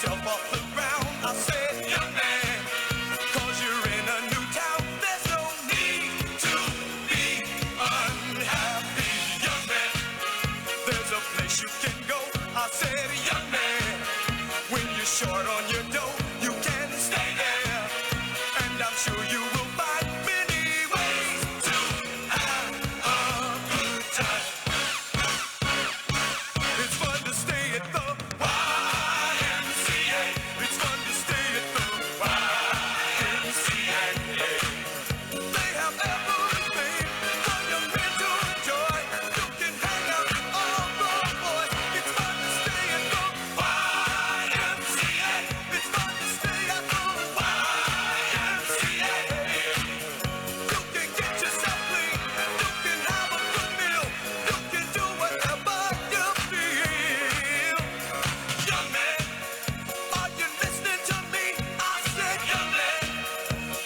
yourself off the ground. I said, young man, 'cause you're in a new town. There's no need to be unhappy, young man. There's a place you can go. I said, young man, when you're short on your dough, you can stay there. And I'm sure you will find many ways to have a good time. It's fun to stay at the YMCA. It's fun to stay at the YMCA. They have everything for your men to enjoy. You can hang out with all the boys. It's fun to stay at the YMCA. It's fun to stay at the YMCA. You can get yourself clean. You can have a good meal. You can do whatever you feel. Young man, are you listening to me? I said, young man,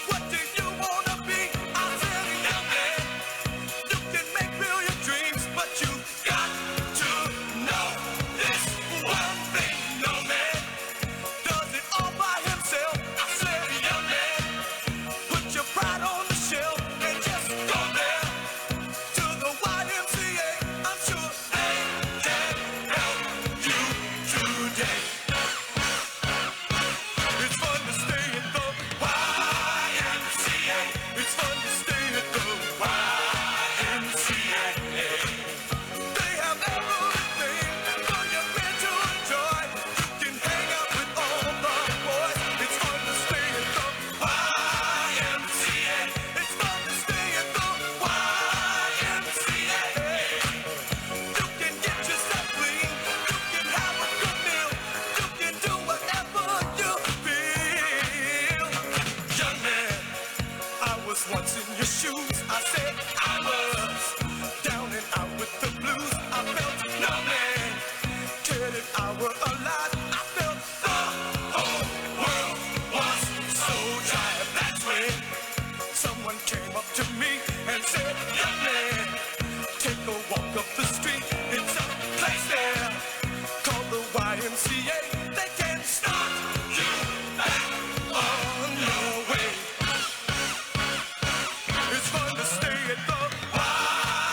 what do you wanna be? I said, young man, you can make real your dreams, but you got to know this one thing. No man does it all by himself. I said, young man, put your pride on the shelf and just go there to the YMCA. I'm sure they can help you today. It's fun to stay at the YMCA. It's fun to stay at the YMCA. They have everything for your men to enjoy. You can hang out with all the boys. It's fun to stay at the YMCA. It's fun to stay at the YMCA. You can get yourself clean. You can have a good meal. You can do whatever you feel. Young man, I was once in your shoes. I said I was down and out with the blues. I felt no man cared if I were alive. I felt the whole world was so tired. That's when someone came up to me and said, young man, take a walk up the street. It's a place there called the YMCA. They can start you back on your way. It's fun to stay at the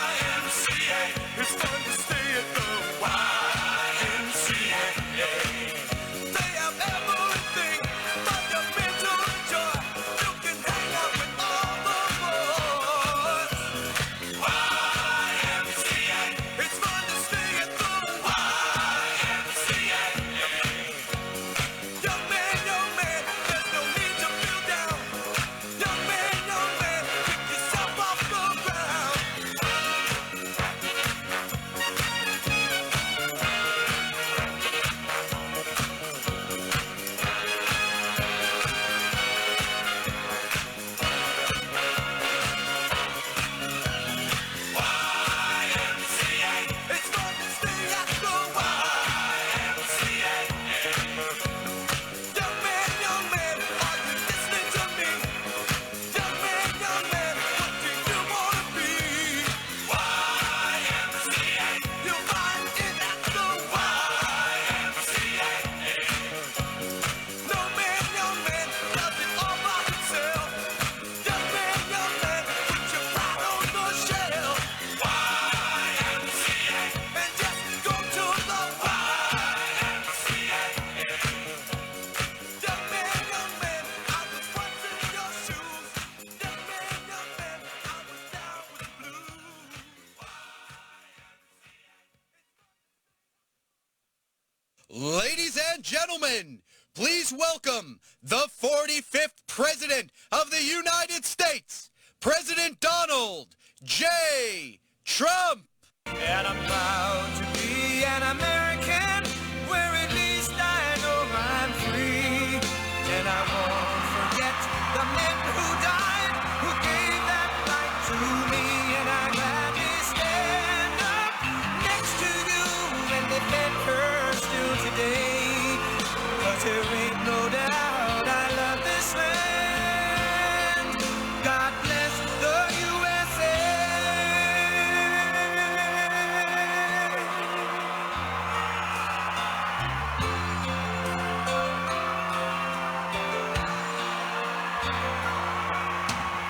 YMCA. It's fun to stay at the YMCA. They have everything for your men to enjoy. You can hang out with all the boys. YMCA. It's fun to stay at the YMCA. Young man, there's no need to feel down. Young man, pick yourself off the ground. YMCA. It's fun to stay at the YMCA. Young man, are you listening to me? Young man, what do you wanna be? YMCA. You'll find it at the YMCA. No man, does it all by himself. Young man, put your pride on the shelf. YMCA. And just go to the YMCA. Young man, I was once in your shoes. Young man, I was down with the blues. Ladies and gentlemen, please welcome the 45th President of the United States, President Donald J. Trump. And I'm proud to be an American, where at least I know I'm free. And I won't forget the men who died, who gave that right to me. And I gladly stand up next to you and defend her still today. 'Cause there ain't no doubt I love this land. God bless the USA.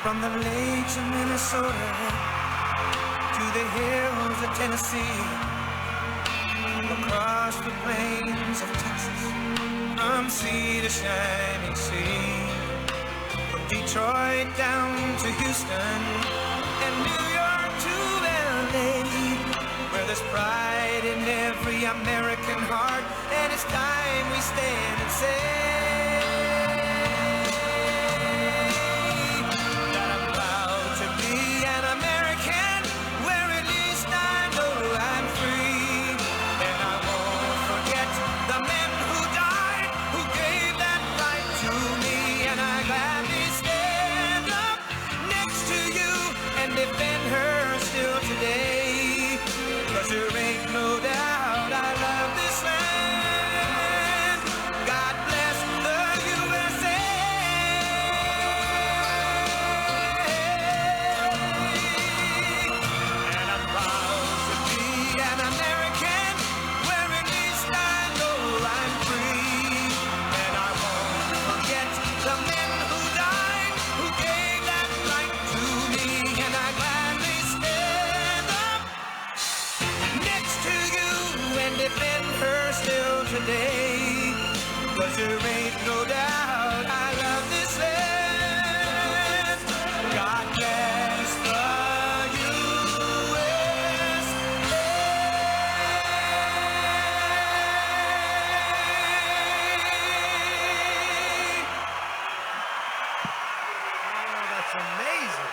From the lakes of Minnesota to the hills of Tennessee, across the plains of Texas, from sea to shining sea, from Detroit down to Houston and New York to LA, where there's pride in every American heart, and it's time we stand and say that I'm proud to be an American, where at least I know I'm free, and I won't forget the men who died, who gave that right to me, and I gladly stand up next to you and defend her still today, 'cause there ain't no doubt I love this land. God bless the USA. And I'm proud to be an American, where at least I know I'm free, and I won't forget the men who died, who gave that right to me, and I gladly stand up next to you and defend her still today, 'cause there ain't no doubt I love this land. God bless the USA. Oh, that's amazing.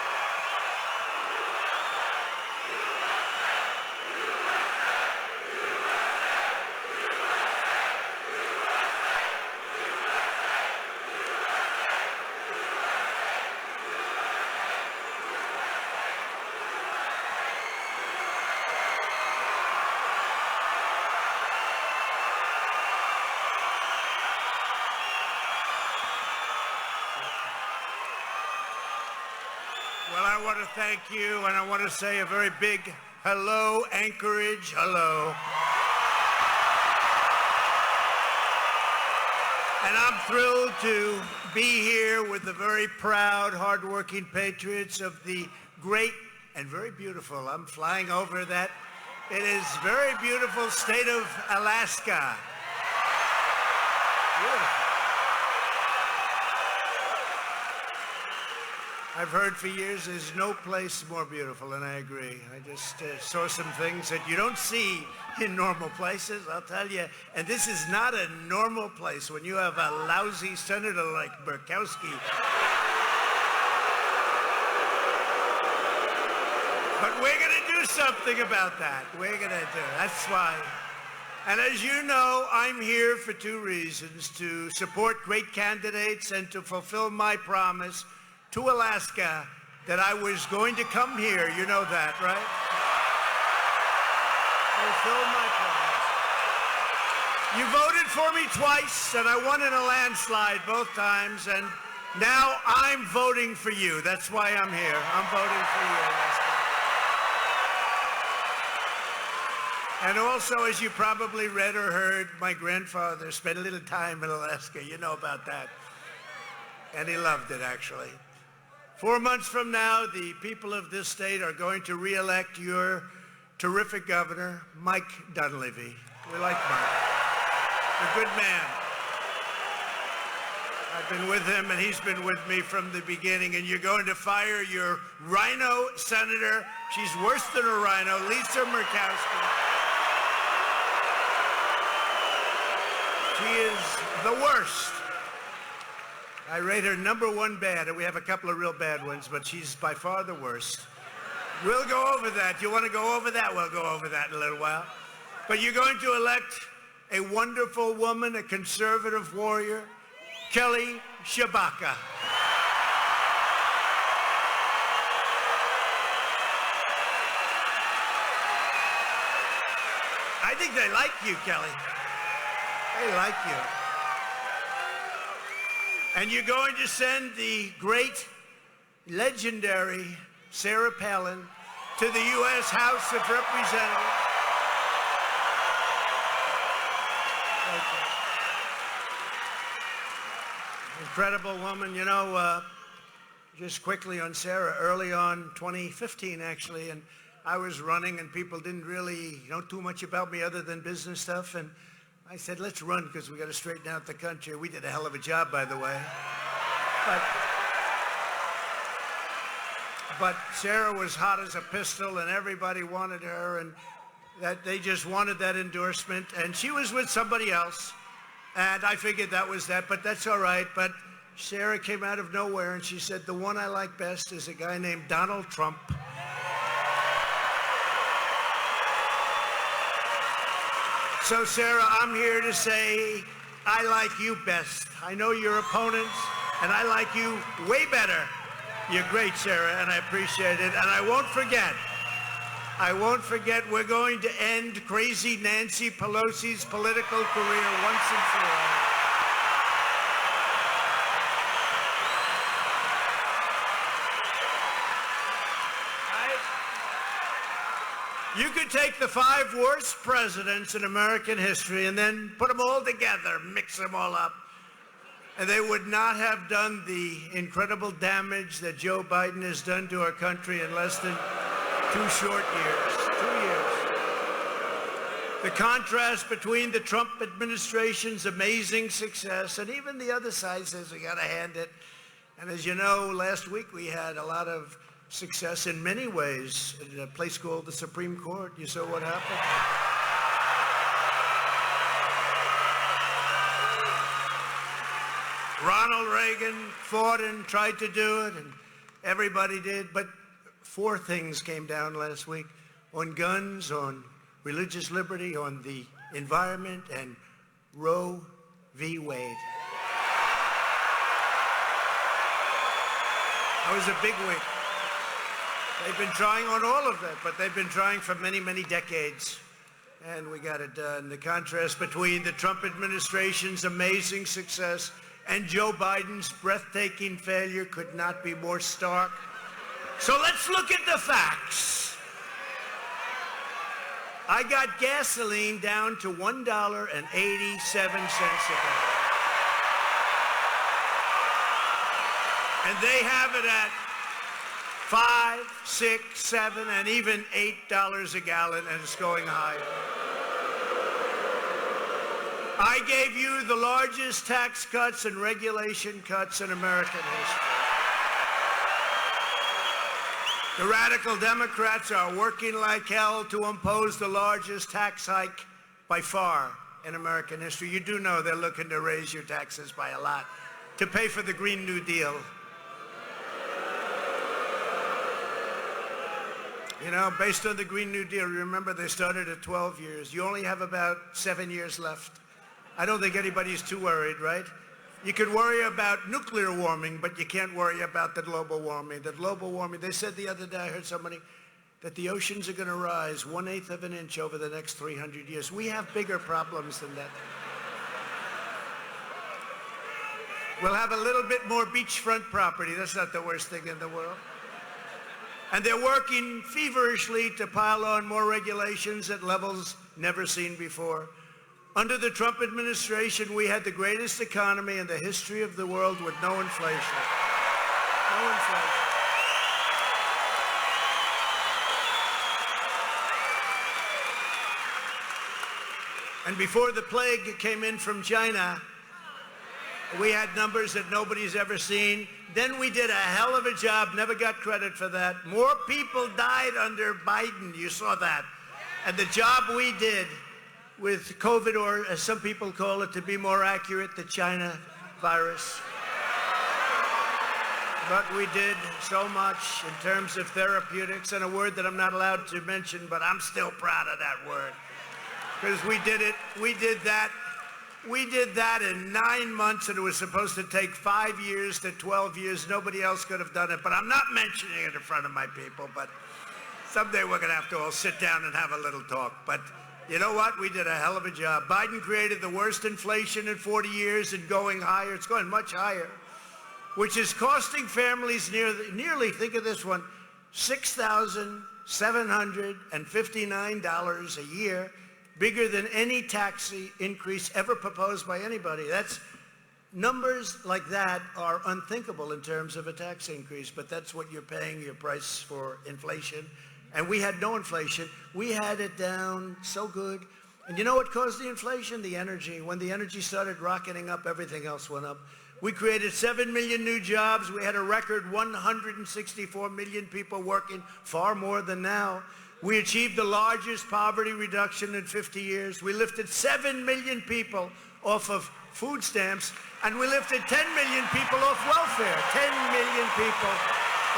Well, I want to thank you, and I want to say a very big hello, Anchorage, hello. And I'm thrilled to be here with the very proud, hardworking patriots of the great and very beautiful, I'm flying over that, it is very beautiful state of Alaska. Beautiful. I've heard for years there's no place more beautiful, and I agree. I just saw some things that you don't see in normal places, I'll tell you. And this is not a normal place when you have a lousy senator like Murkowski. But we're going to do something about that. We're going to do. That's why. And as you know, I'm here for two reasons: to support great candidates and to fulfill my promise to Alaska that I was going to come here. You know that, right? Fulfill my promise. You voted for me twice, and I won in a landslide both times, and now I'm voting for you. That's why I'm here. I'm voting for you, Alaska. And also, as you probably read or heard, my grandfather spent a little time in Alaska. You know about that. And he loved it, actually. 4 months from now, the people of this state are going to re-elect your terrific governor, Mike Dunleavy. We like Mike. He's a good man. I've been with him, and he's been with me from the beginning, and you're going to fire your rhino senator. She's worse than a rhino, Lisa Murkowski. She is the worst. I rate her #1 bad, and we have a couple of real bad ones, but she's by far the worst. We'll go over that. You want to go over that? We'll go over that in a little while. But you're going to elect a wonderful woman, a conservative warrior, Kelly Tshibaka. I think they like you, Kelly. They like you. And you're going to send the great, legendary Sarah Palin to the U.S. House of Representatives. Incredible woman. You know, just quickly on Sarah, early on, 2015 actually, and I was running and people didn't really know too much about me other than business stuff, and I said, let's run because we got to straighten out the country. We did a hell of a job, by the way. But Sarah was hot as a pistol and everybody wanted her, and that they just wanted that endorsement, and she was with somebody else, and I figured that was that, but that's all right. But Sarah came out of nowhere and she said, the one I like best is a guy named Donald Trump. So Sarah, I'm here to say I like you best. I know your opponents, and I like you way better. You're great, Sarah, and I appreciate it. And I won't forget, we're going to end crazy Nancy Pelosi's political career once and for all. You could take the 5 worst presidents in American history and then put them all together, mix them all up, and they would not have done the incredible damage that Joe Biden has done to our country in less than 2 short years. 2 years. The contrast between the Trump administration's amazing success, and even the other side says we got to hand it. And as you know, last week we had a lot of success in many ways in a place called the Supreme Court. You saw what happened? Ronald Reagan fought and tried to do it, and everybody did, but 4 things came down last week: on guns, on religious liberty, on the environment, and Roe v. Wade. That was a big week. They've been trying on all of that, but they've been trying for many, many decades, and we got it done. The contrast between the Trump administration's amazing success and Joe Biden's breathtaking failure could not be more stark. So let's look at the facts. I got gasoline down to $1.87 a gallon. And they have it at $5, $6, $7, and even $8 a gallon, and it's going higher. I gave you the largest tax cuts and regulation cuts in American history. The radical Democrats are working like hell to impose the largest tax hike by far in American history. You do know they're looking to raise your taxes by a lot to pay for the Green New Deal. You know, based on the Green New Deal, remember they started at 12 years. You only have about 7 years left. I don't think anybody's too worried, right? You could worry about nuclear warming, but you can't worry about the global warming. The global warming, they said the other day, I heard somebody, that the oceans are going to rise 1/8 of an inch over the next 300 years. We have bigger problems than that. We'll have a little bit more beachfront property. That's not the worst thing in the world. And they're working feverishly to pile on more regulations at levels never seen before. Under the Trump administration, we had the greatest economy in the history of the world with no inflation. No inflation. And before the plague came in from China, we had numbers that nobody's ever seen. Then we did a hell of a job, never got credit for that. More people died under Biden, you saw that. And the job we did with COVID, or as some people call it, to be more accurate, the China virus. But we did so much in terms of therapeutics, and a word that I'm not allowed to mention, but I'm still proud of that word. Because we did that in 9 months, and it was supposed to take 5 years to 12 years. Nobody else could have done it, but I'm not mentioning it in front of my people, but someday we're going to have to all sit down and have a little talk. But you know what? We did a hell of a job. Biden created the worst inflation in 40 years and going higher. It's going much higher, which is costing families nearly, think of this one, $6,759 a year, bigger than any tax increase ever proposed by anybody. That's Numbers like that are unthinkable in terms of a tax increase, but that's what you're paying your price for inflation. And we had no inflation. We had it down so good. And you know what caused the inflation? The energy. When the energy started rocketing up, everything else went up. We created 7 million new jobs. We had a record 164 million people working, far more than now. We achieved the largest poverty reduction in 50 years. We lifted 7 million people off of food stamps, and we lifted 10 million people off welfare. 10 million people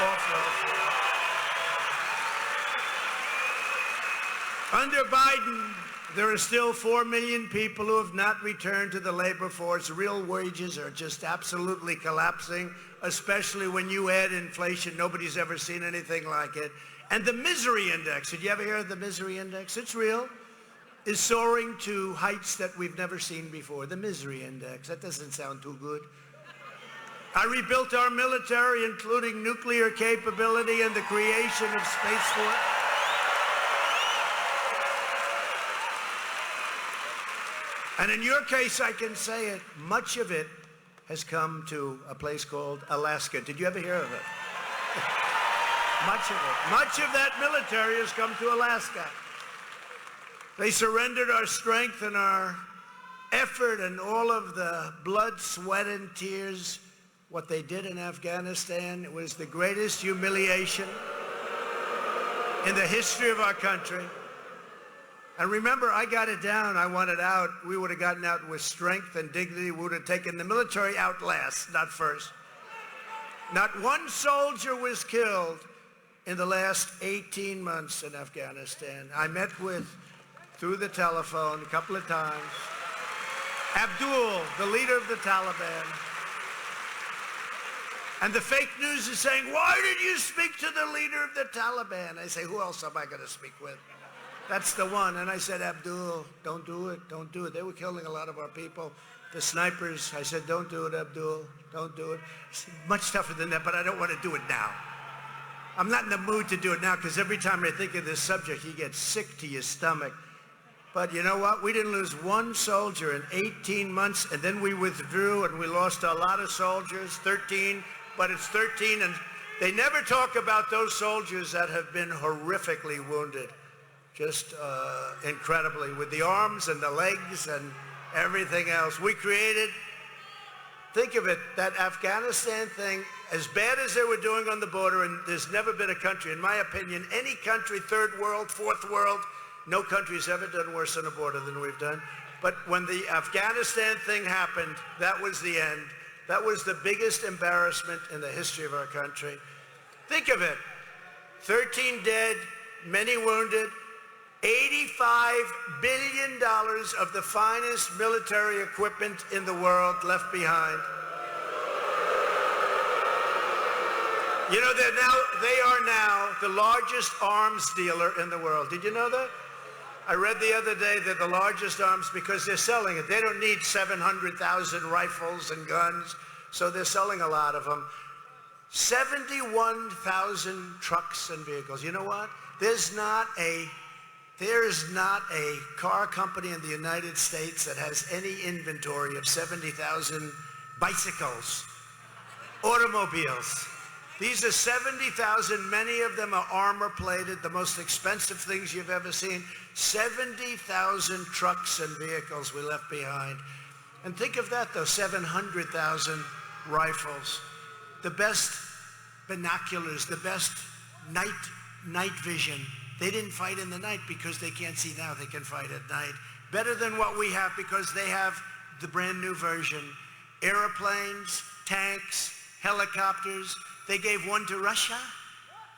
off welfare. Under Biden, there are still 4 million people who have not returned to the labor force. Real wages are just absolutely collapsing, especially when you add inflation. Nobody's ever seen anything like it. And the misery index, did you ever hear of the misery index? It's real. Is soaring to heights that we've never seen before. The misery index. That doesn't sound too good. I rebuilt our military, including nuclear capability and the creation of Space Force. And in your case, I can say it, much of it has come to a place called Alaska. Did you ever hear of it? Much of it. Much of that military has come to Alaska. They surrendered our strength and our effort and all of the blood, sweat, and tears. What they did in Afghanistan, it was the greatest humiliation in the history of our country. And remember, I got it down. I wanted out. We would have gotten out with strength and dignity. We would have taken the military out last, not first. Not one soldier was killed in the last 18 months in Afghanistan. I met with, through the telephone, a couple of times, Abdul, the leader of the Taliban. And the fake news is saying, why did you speak to the leader of the Taliban? I say, who else am I going to speak with? That's the one. And I said, Abdul, don't do it, don't do it. They were killing a lot of our people. The snipers, I said, don't do it, Abdul, don't do it. It's much tougher than that, but I don't want to do it now. I'm not in the mood to do it now because every time I think of this subject, you get sick to your stomach. But you know what? We didn't lose one soldier in 18 months, and then we withdrew, and we lost a lot of soldiers, 13, but it's 13, and they never talk about those soldiers that have been horrifically wounded. Just incredibly, with the arms and the legs and everything else. We created, think of it, that Afghanistan thing, as bad as they were doing on the border, and there's never been a country, in my opinion, any country, third world, fourth world, no country's ever done worse on a border than we've done. But when the Afghanistan thing happened, that was the end. That was the biggest embarrassment in the history of our country. Think of it, 13 dead, many wounded, $85 billion of the finest military equipment in the world left behind. You know, they are now the largest arms dealer in the world. Did you know that? I read the other day that the largest arms, because they're selling it. They don't need 700,000 rifles and guns, so they're selling a lot of them. 71,000 trucks and vehicles. You know what? There is not a car company in the United States that has any inventory of 70,000 bicycles, automobiles. These are 70,000. Many of them are armor-plated, the most expensive things you've ever seen. 70,000 trucks and vehicles we left behind. And think of that, though, 700,000 rifles. The best binoculars, the best night vision. They didn't fight in the night because they can't see now. They can fight at night. Better than what we have because they have the brand new version. Airplanes, tanks, helicopters. They gave one to Russia.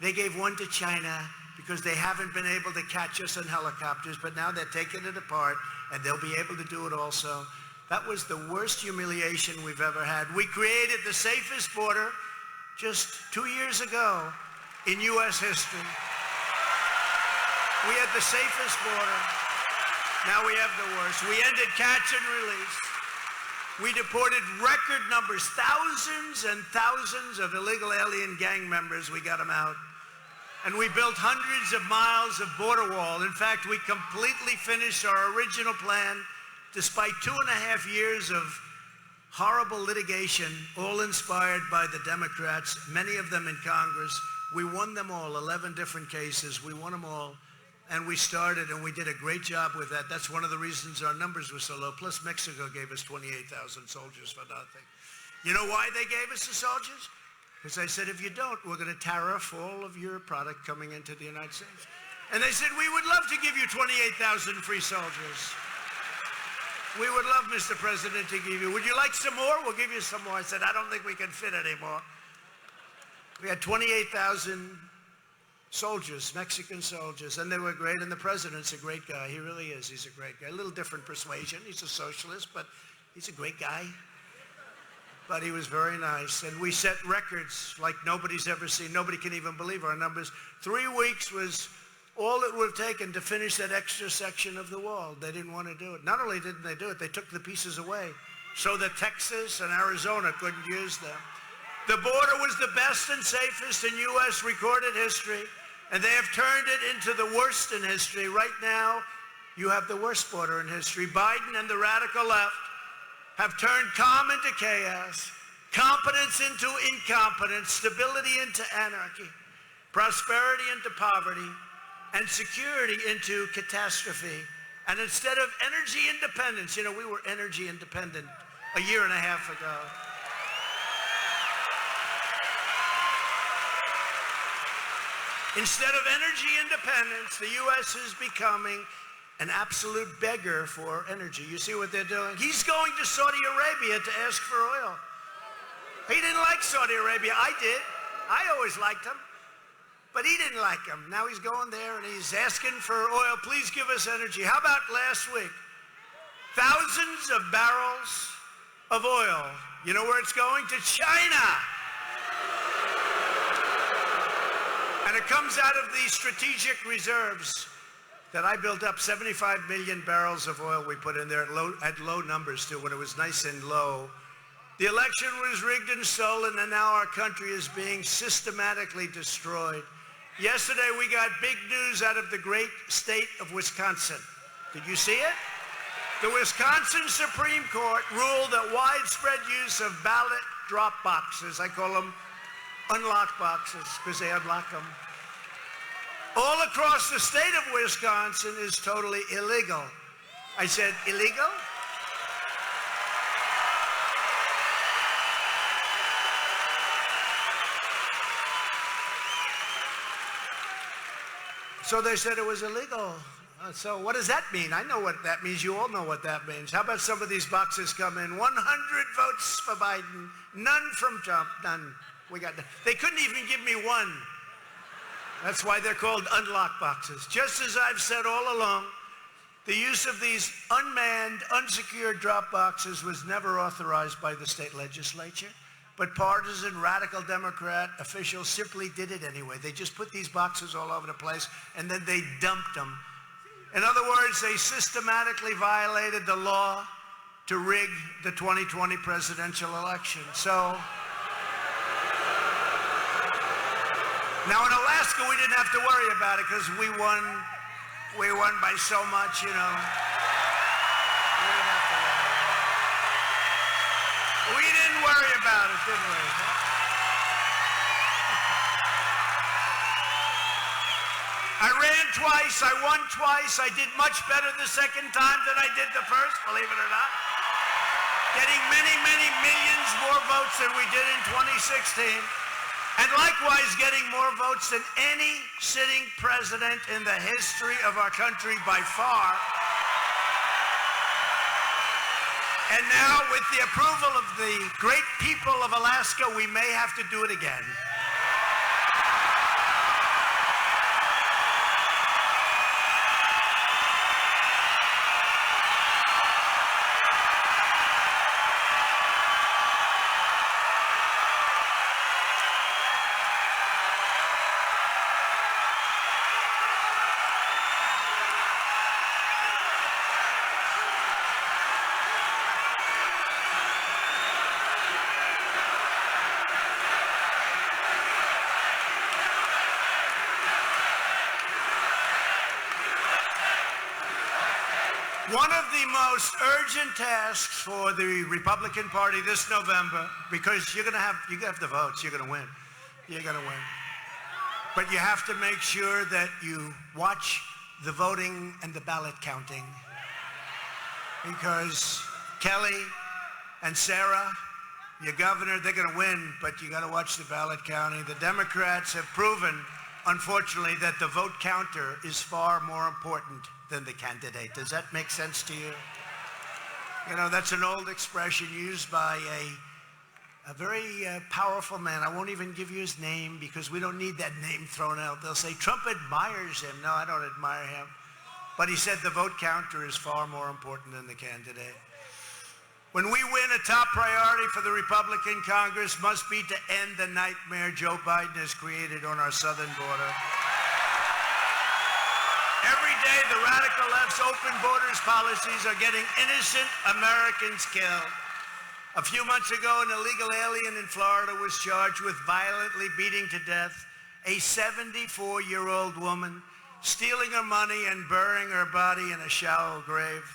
They gave one to China because they haven't been able to catch us on helicopters, but now they're taking it apart and they'll be able to do it also. That was the worst humiliation we've ever had. We created the safest border just 2 years ago in U.S. history. We had the safest border. Now we have the worst. We ended catch and release. We deported record numbers, thousands and thousands of illegal alien gang members. We got them out. And we built hundreds of miles of border wall. In fact, we completely finished our original plan despite 2.5 years of horrible litigation, all inspired by the Democrats, many of them in Congress. We won them all, 11 different cases. We won them all. And we started, and we did a great job with that. That's one of the reasons our numbers were so low. Plus, Mexico gave us 28,000 soldiers for nothing. You know why they gave us the soldiers? Because I said, if you don't, we're going to tariff all of your product coming into the United States. And they said, we would love to give you 28,000 free soldiers. We would love, Mr. President, to give you. Would you like some more? We'll give you some more. I said, I don't think we can fit anymore. We had 28,000 soldiers, Mexican soldiers, and they were great, and the president's a great guy. He really is. He's a great guy. A little different persuasion. He's a socialist, but he's a great guy. But he was very nice, and we set records like nobody's ever seen. Nobody can even believe our numbers. 3 weeks was all it would have taken to finish that extra section of the wall. They didn't want to do it. Not only didn't they do it, they took the pieces away so that Texas and Arizona couldn't use them. The border was the best and safest in U.S. recorded history, and they have turned it into the worst in history. Right now, you have the worst border in history. Biden and the radical left have turned calm into chaos, competence into incompetence, stability into anarchy, prosperity into poverty, and security into catastrophe. And instead of energy independence, you know, we were energy independent a year and a half ago. Instead of energy independence, the U.S. is becoming an absolute beggar for energy. You see what they're doing? He's going to Saudi Arabia to ask for oil. He didn't like Saudi Arabia. I did. I always liked him. But he didn't like him. Now he's going there and he's asking for oil. Please give us energy. How about last week? Thousands of barrels of oil. You know where it's going? To China. And it comes out of the strategic reserves that I built up. 75 million barrels of oil we put in there at low numbers too, when it was nice and low. The election was rigged and stolen, and now our country is being systematically destroyed. Yesterday we got big news out of the great state of Wisconsin. Did you see it? The Wisconsin Supreme Court ruled that widespread use of ballot drop boxes, I call them unlock boxes because they unlock them, all across the state of Wisconsin is totally illegal. I said, illegal? So they said it was illegal. So what does that mean? I know what that means. You all know what that means. How about some of these boxes come in? 100 votes for Biden, none from Trump, none. We got. They couldn't even give me one. That's why they're called unlock boxes. Just as I've said all along, the use of these unmanned, unsecured drop boxes was never authorized by the state legislature, but partisan radical Democrat officials simply did it anyway. They just put these boxes all over the place, and then they dumped them. In other words, they systematically violated the law to rig the 2020 presidential election. So now in Alaska, we didn't have to worry about it because we won by so much, you know. We didn't worry about it, did we? I ran twice, I won twice. I did much better the second time than I did the first, believe it or not. Getting many, many millions more votes than we did in 2016. And likewise getting more votes than any sitting president in the history of our country by far. And now, with the approval of the great people of Alaska, we may have to do it again. One of the most urgent tasks for the Republican Party this November, because you have the votes, you're going to win. You're going to win. But you have to make sure that you watch the voting and the ballot counting. Because Kelly and Sarah, your governor, they're going to win, but you got to watch the ballot counting. The Democrats have proven, unfortunately, that the vote counter is far more important than the candidate. Does that make sense to you? You know, that's an old expression used by a very powerful man. I won't even give you his name because we don't need that name thrown out. They'll say, Trump admires him. No, I don't admire him. But he said the vote counter is far more important than the candidate. When we win, a top priority for the Republican Congress must be to end the nightmare Joe Biden has created on our southern border. Every day, the radical left's open borders policies are getting innocent Americans killed. A few months ago, an illegal alien in Florida was charged with violently beating to death a 74-year-old woman, stealing her money and burying her body in a shallow grave.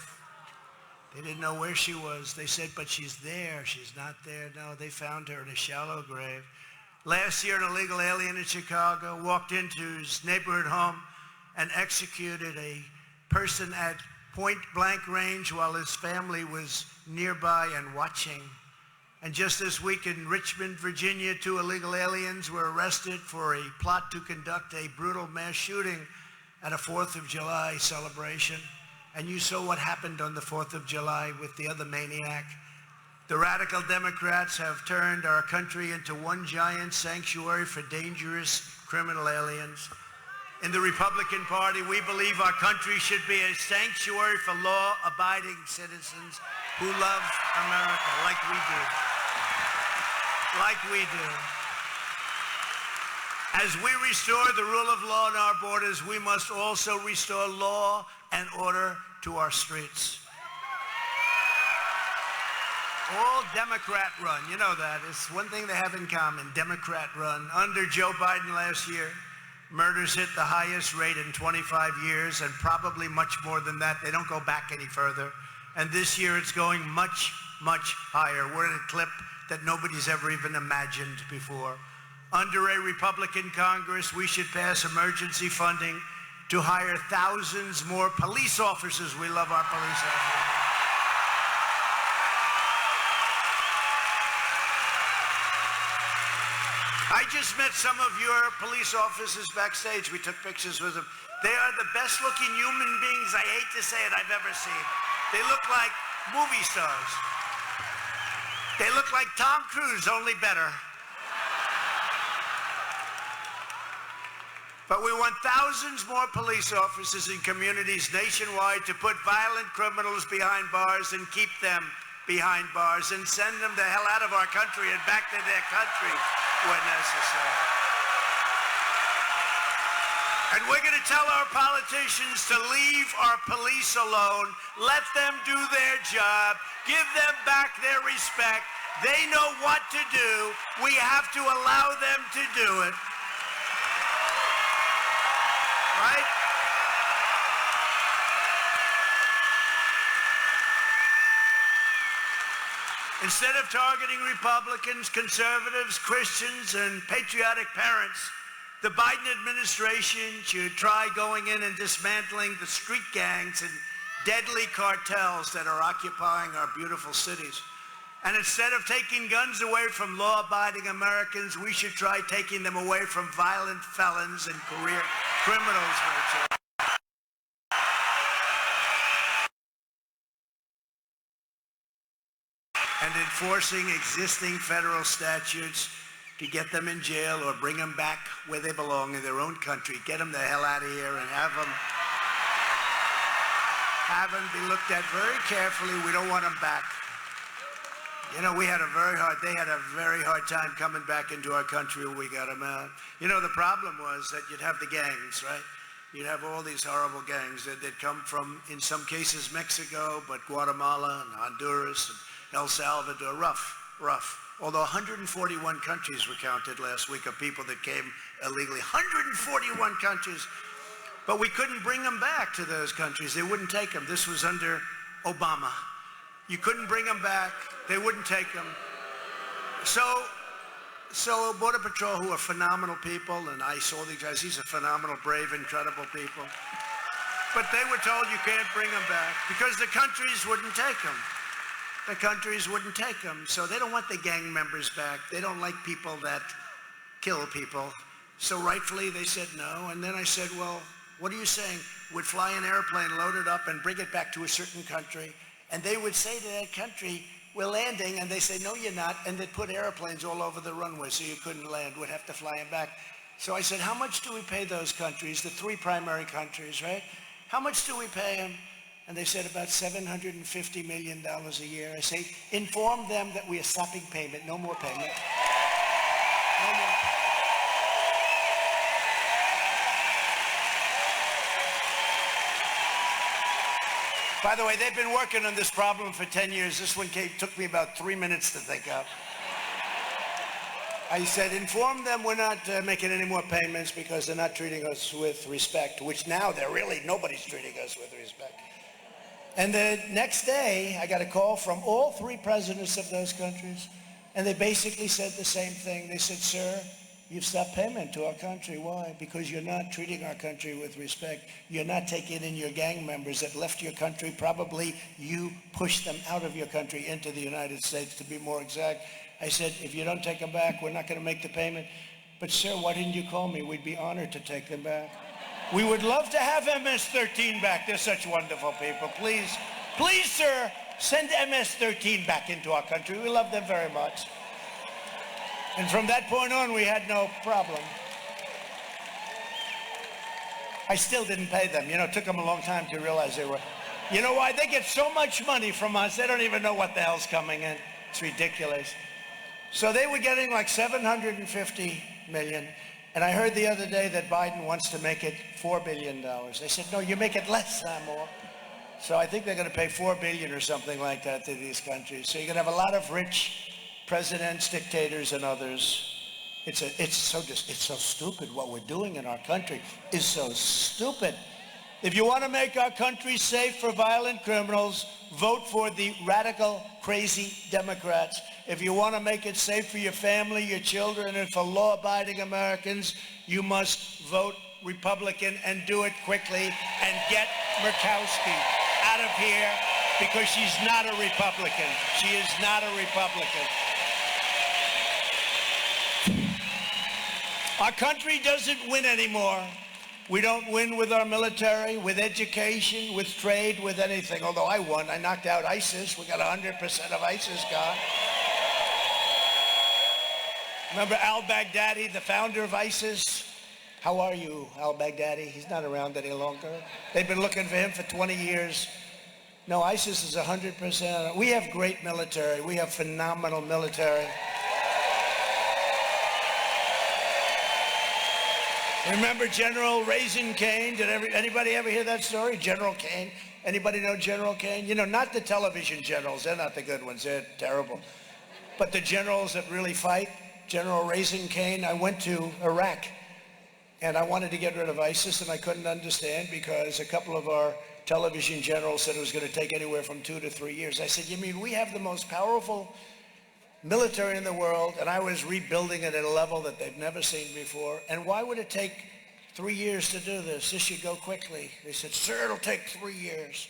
They didn't know where she was. They said, but she's there. She's not there. No, they found her in a shallow grave. Last year, an illegal alien in Chicago walked into his neighborhood home and executed a person at point-blank range while his family was nearby and watching. And just this week in Richmond, Virginia, 2 illegal aliens were arrested for a plot to conduct a brutal mass shooting at a 4th of July celebration. And you saw what happened on the 4th of July with the other maniac. The radical Democrats have turned our country into one giant sanctuary for dangerous criminal aliens. In the Republican Party, we believe our country should be a sanctuary for law-abiding citizens who love America like we do. Like we do. As we restore the rule of law on our borders, we must also restore law and order to our streets. All Democrat run, you know that. It's one thing they have in common, Democrat run. Under Joe Biden last year, murders hit the highest rate in 25 years and probably much more than that. They don't go back any further. And this year it's going much, much higher. We're at a clip that nobody's ever even imagined before. Under a Republican Congress, we should pass emergency funding to hire thousands more police officers. We love our police officers. I just met some of your police officers backstage. We took pictures with them. They are the best looking human beings, I hate to say it, I've ever seen. They look like movie stars. They look like Tom Cruise, only better. But we want thousands more police officers in communities nationwide to put violent criminals behind bars and keep them behind bars and send them the hell out of our country and back to their country when necessary. And we're going to tell our politicians to leave our police alone, let them do their job, give them back their respect. They know what to do. We have to allow them to do it. Right? Instead of targeting Republicans, conservatives, Christians, and patriotic parents, the Biden administration should try going in and dismantling the street gangs and deadly cartels that are occupying our beautiful cities. And instead of taking guns away from law-abiding Americans, we should try taking them away from violent felons and career criminals, Rachel. And enforcing existing federal statutes to get them in jail or bring them back where they belong in their own country. Get them the hell out of here and have them be looked at very carefully. We don't want them back. You know, they had a very hard time coming back into our country when we got them out. You know, the problem was that you'd have the gangs, right? You'd have all these horrible gangs that come from, in some cases, Mexico, but Guatemala and Honduras and El Salvador, rough. Although 141 countries were counted last week of people that came illegally. 141 countries. But we couldn't bring them back to those countries. They wouldn't take them. This was under Obama. You couldn't bring them back. They wouldn't take them. So Border Patrol, who are phenomenal people, and ICE, all these guys, these are phenomenal, brave, incredible people. But they were told you can't bring them back because the countries wouldn't take them. The countries wouldn't take them. So they don't want the gang members back. They don't like people that kill people. So rightfully they said no. And then I said, well, what are you saying? We'd fly an airplane, load it up, and bring it back to a certain country. And they would say to that country, we're landing. And they say, no, you're not. And they'd put airplanes all over the runway so you couldn't land. We'd have to fly them back. So I said, how much do we pay those countries, the three primary countries, right? How much do we pay them? And they said about $750 million a year. I say, inform them that we are stopping payment, no more payment. No more payment. By the way, they've been working on this problem for 10 years. This one took me about 3 minutes to think of. I said, inform them we're not making any more payments because they're not treating us with respect, which now nobody's treating us with respect. And the next day, I got a call from all three presidents of those countries, and they basically said the same thing. They said, sir, you've stopped payment to our country. Why? Because you're not treating our country with respect. You're not taking in your gang members that left your country. Probably you pushed them out of your country into the United States, to be more exact. I said, if you don't take them back, we're not going to make the payment. But sir, why didn't you call me? We'd be honored to take them back. We would love to have MS-13 back. They're such wonderful people. Please, please, sir, send MS-13 back into our country. We love them very much. And from that point on, we had no problem. I still didn't pay them. You know, it took them a long time to realize they were. You know why? They get so much money from us, they don't even know what the hell's coming in. It's ridiculous. So they were getting like $750 million. And I heard the other day that Biden wants to make it $4 billion. They said, no, you make it less, not more. So I think they're going to pay $4 billion or something like that to these countries. So you're going to have a lot of rich presidents, dictators, and others. It's so stupid. What we're doing in our country is so stupid. If you want to make our country safe for violent criminals, vote for the radical, crazy Democrats. If you want to make it safe for your family, your children, and for law-abiding Americans, you must vote Republican and do it quickly and get Murkowski out of here because she's not a Republican. She is not a Republican. Our country doesn't win anymore. We don't win with our military, with education, with trade, with anything. Although I won. I knocked out ISIS. We got 100% of ISIS gone. Remember al-Baghdadi, the founder of ISIS? How are you, al-Baghdadi? He's not around any longer. They've been looking for him for 20 years. No, ISIS is 100%. We have great military. We have phenomenal military. Remember General Raising Cane? Did anybody ever hear that story? General Cane? Anybody know General Cane? You know, not the television generals. They're not the good ones. They're terrible. But the generals that really fight, General Raising Cane. I went to Iraq, and I wanted to get rid of ISIS, and I couldn't understand because a couple of our television generals said it was going to take anywhere from 2 to 3 years. I said, you mean we have the most powerful military in the world, and I was rebuilding it at a level that they've never seen before. And why would it take 3 years to do this? This should go quickly. They said, sir, it'll take 3 years.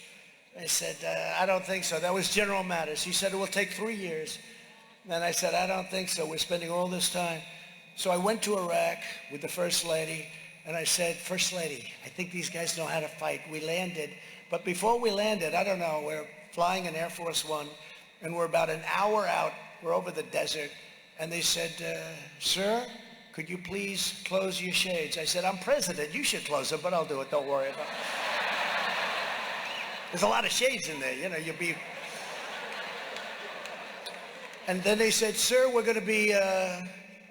I said, I don't think so. That was General Mattis. He said, it will take 3 years. And I said, I don't think so. We're spending all this time. So I went to Iraq with the First Lady, and I said, First Lady, I think these guys know how to fight. We landed. But before we landed, I don't know, we're flying in Air Force One, and we're about an hour out. We're over the desert, and they said, sir, could you please close your shades? I said, I'm president. You should close them, but I'll do it. Don't worry about it. There's a lot of shades in there. You know, you'll be... And then they said, sir, we're going to be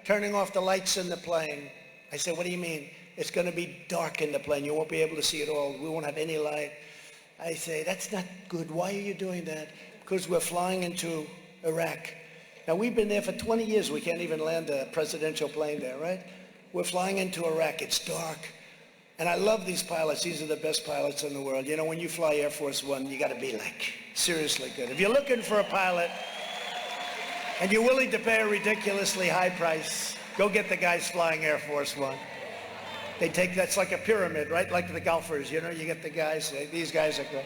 turning off the lights in the plane. I said, what do you mean? It's going to be dark in the plane. You won't be able to see it all. We won't have any light. I say, that's not good. Why are you doing that? Because we're flying into Iraq. Now, we've been there for 20 years. We can't even land a presidential plane there, right? We're flying into Iraq. It's dark. And I love these pilots. These are the best pilots in the world. You know, when you fly Air Force One, you got to be like seriously good. If you're looking for a pilot and you're willing to pay a ridiculously high price, go get the guys flying Air Force One. That's like a pyramid, right? Like the golfers, you know, you get the guys, these guys are good.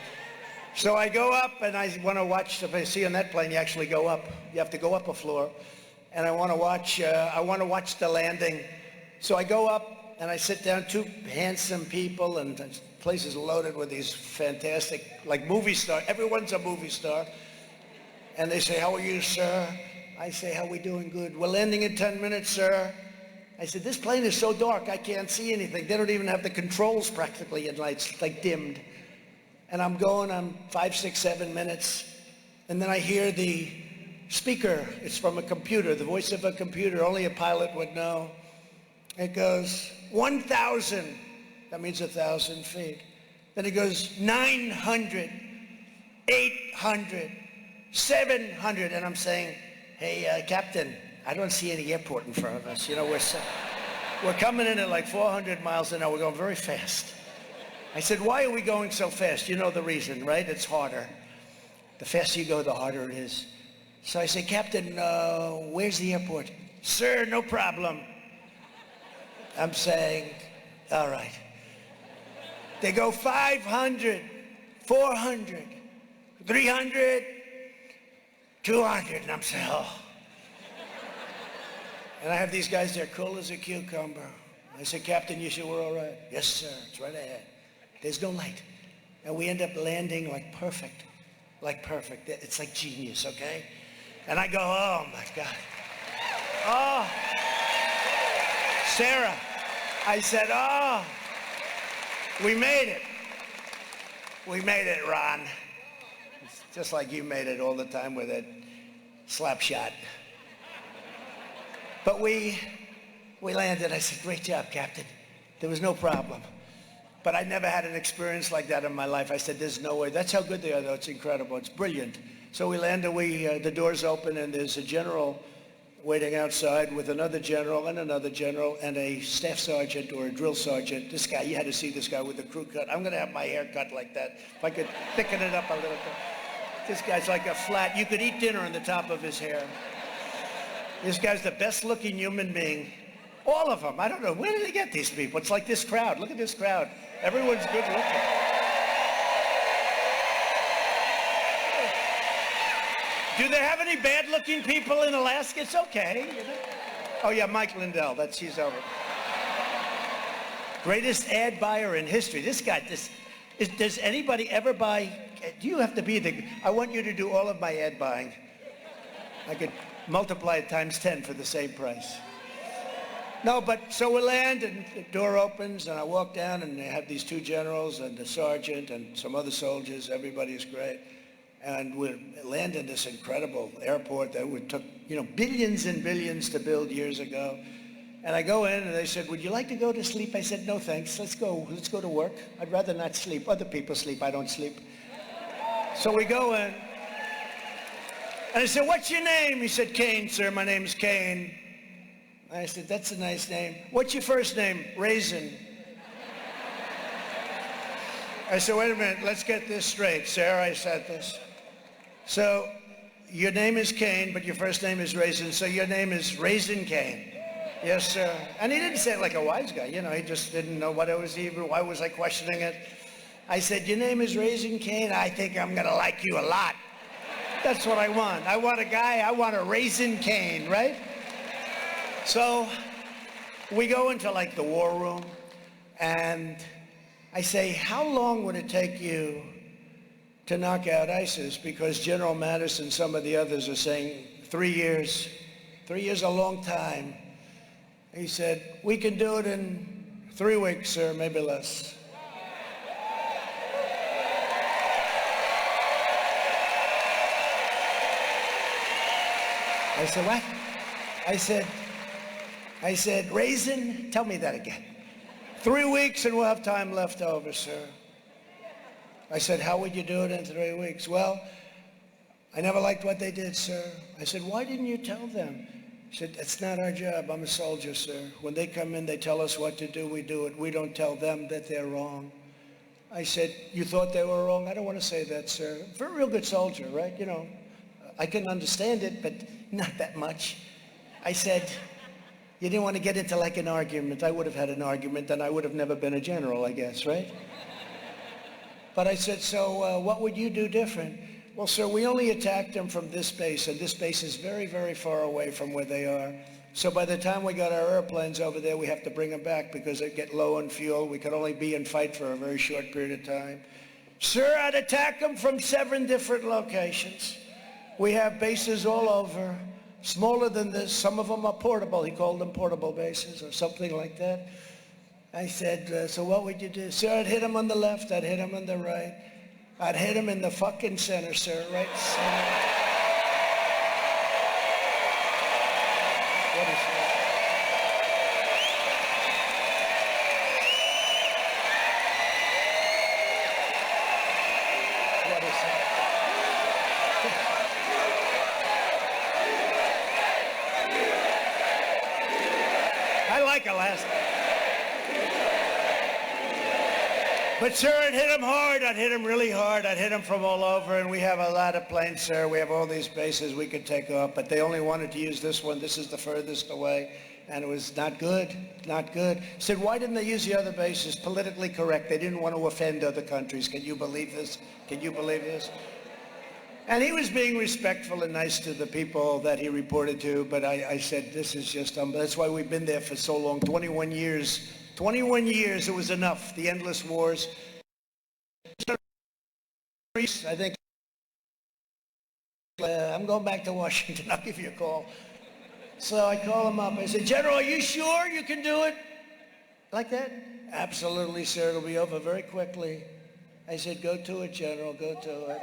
So I go up and I want to watch, if I see on that plane, you actually go up. You have to go up a floor. And I want to watch the landing. So I go up and I sit down, two handsome people, and the place is loaded with these fantastic, like movie stars. Everyone's a movie star. And they say, how are you, sir? I say, how are we doing? Good. We're landing in 10 minutes, sir. I said, this plane is so dark, I can't see anything. They don't even have the controls practically at night. It's like dimmed. And I'm 5, 6, 7 minutes. And then I hear the speaker. It's from a computer, the voice of a computer. Only a pilot would know. It goes, 1,000. That means 1,000 feet. Then it goes, 900, 800, 700. And I'm saying, hey, Captain, I don't see any airport in front of us. You know, we're coming in at like 400 miles an hour. We're going very fast. I said, why are we going so fast? You know the reason, right? It's harder. The faster you go, the harder it is. So I say, Captain, where's the airport? Sir, no problem. I'm saying, all right. They go 500, 400, 300, 200, and I'm saying, oh. And I have these guys there, cool as a cucumber. I said, Captain, you sure we're all right? Yes, sir, it's right ahead. There's no light. And we end up landing like perfect. It's like genius, okay? And I go, oh my God. Oh, Sarah. I said, oh, we made it. We made it, Ron. It's just like you made it all the time with that slap shot. But we landed. I said, great job, Captain. There was no problem. But I never had an experience like that in my life. I said, there's no way. That's how good they are, though. It's incredible. It's brilliant. So we landed. The doors open, and there's a general waiting outside with another general and a staff sergeant or a drill sergeant. This guy, you had to see this guy with the crew cut. I'm going to have my hair cut like that. If I could thicken it up a little bit. This guy's like a flat. You could eat dinner on the top of his hair. This guy's the best looking human being. All of them. I don't know. Where did they get these people? It's like this crowd. Look at this crowd. Everyone's good looking. Do they have any bad looking people in Alaska? It's okay. You know? Oh yeah, Mike Lindell. He's over. Greatest ad buyer in history. This guy, does anybody ever buy? Do you have to be I want you to do all of my ad buying. I could multiply it times 10 for the same price. No, but so we land and the door opens and I walk down and they have these two generals and the sergeant and some other soldiers. Everybody's great. And we land in this incredible airport that took, billions and billions to build years ago. And I go in and they said, would you like to go to sleep? I said, no, thanks. Let's go to work. I'd rather not sleep. Other people sleep. I don't sleep. So we go in. And I said, what's your name? He said, Kane, sir. My name's Kane. I said, that's a nice name. What's your first name? Raisin. I said, wait a minute. Let's get this straight. Sarah, I said this. So your name is Kane, but your first name is Raisin. So your name is Raisin Kane. Yes, sir. And he didn't say it like a wise guy. He just didn't know what it was even. Why was I questioning it? I said, your name is Raisin Kane. I think I'm going to like you a lot. That's what I want. I want a Raisin Kane, right? So we go into like the war room and I say, how long would it take you to knock out ISIS? Because General Mattis and some of the others are saying 3 years. 3 years is a long time. He said, we can do it in 3 weeks, sir, maybe less. I said, what? I said, Raisin, tell me that again. 3 weeks and we'll have time left over, sir. I said, how would you do it in 3 weeks? Well, I never liked what they did, sir. I said, why didn't you tell them? I said, that's not our job. I'm a soldier, sir. When they come in, they tell us what to do, we do it. We don't tell them that they're wrong. I said, you thought they were wrong? I don't want to say that, sir. For a real good soldier, right? You know, I can understand it, but not that much. I said, you didn't want to get into like an argument. I would have had an argument, and I would have never been a general, I guess, right? But I said, so what would you do different? Well, sir, we only attacked them from this base, and this base is very, very far away from where they are. So by the time we got our airplanes over there, we have to bring them back because they get low on fuel. We could only be in fight for a very short period of time. Sir, I'd attack them from 7 different locations. We have bases all over, smaller than this. Some of them are portable. He called them portable bases or something like that. I said, so what would you do? Sir, I'd hit them on the left. I'd hit them on the right. I'd hit him in the fucking center, sir, right center. What is that? What is that? I like Alaska. But sir, I'd hit him hard. I'd hit him really hard. I'd hit him from all over, and we have a lot of planes, sir. We have all these bases we could take off, but they only wanted to use this one. This is the furthest away, and it was not good, not good. Said, why didn't they use the other bases? Politically correct. They didn't want to offend other countries. Can you believe this? Can you believe this? And he was being respectful and nice to the people that he reported to, but I said, this is just, that's why we've been there for so long, 21 years. 21 years, it was enough. The endless wars. I think I'm going back to Washington. I'll give you a call. So I call him up. I said, General, are you sure you can do it like that? Absolutely, sir. It'll be over very quickly. I said, go to it, General. Go to it.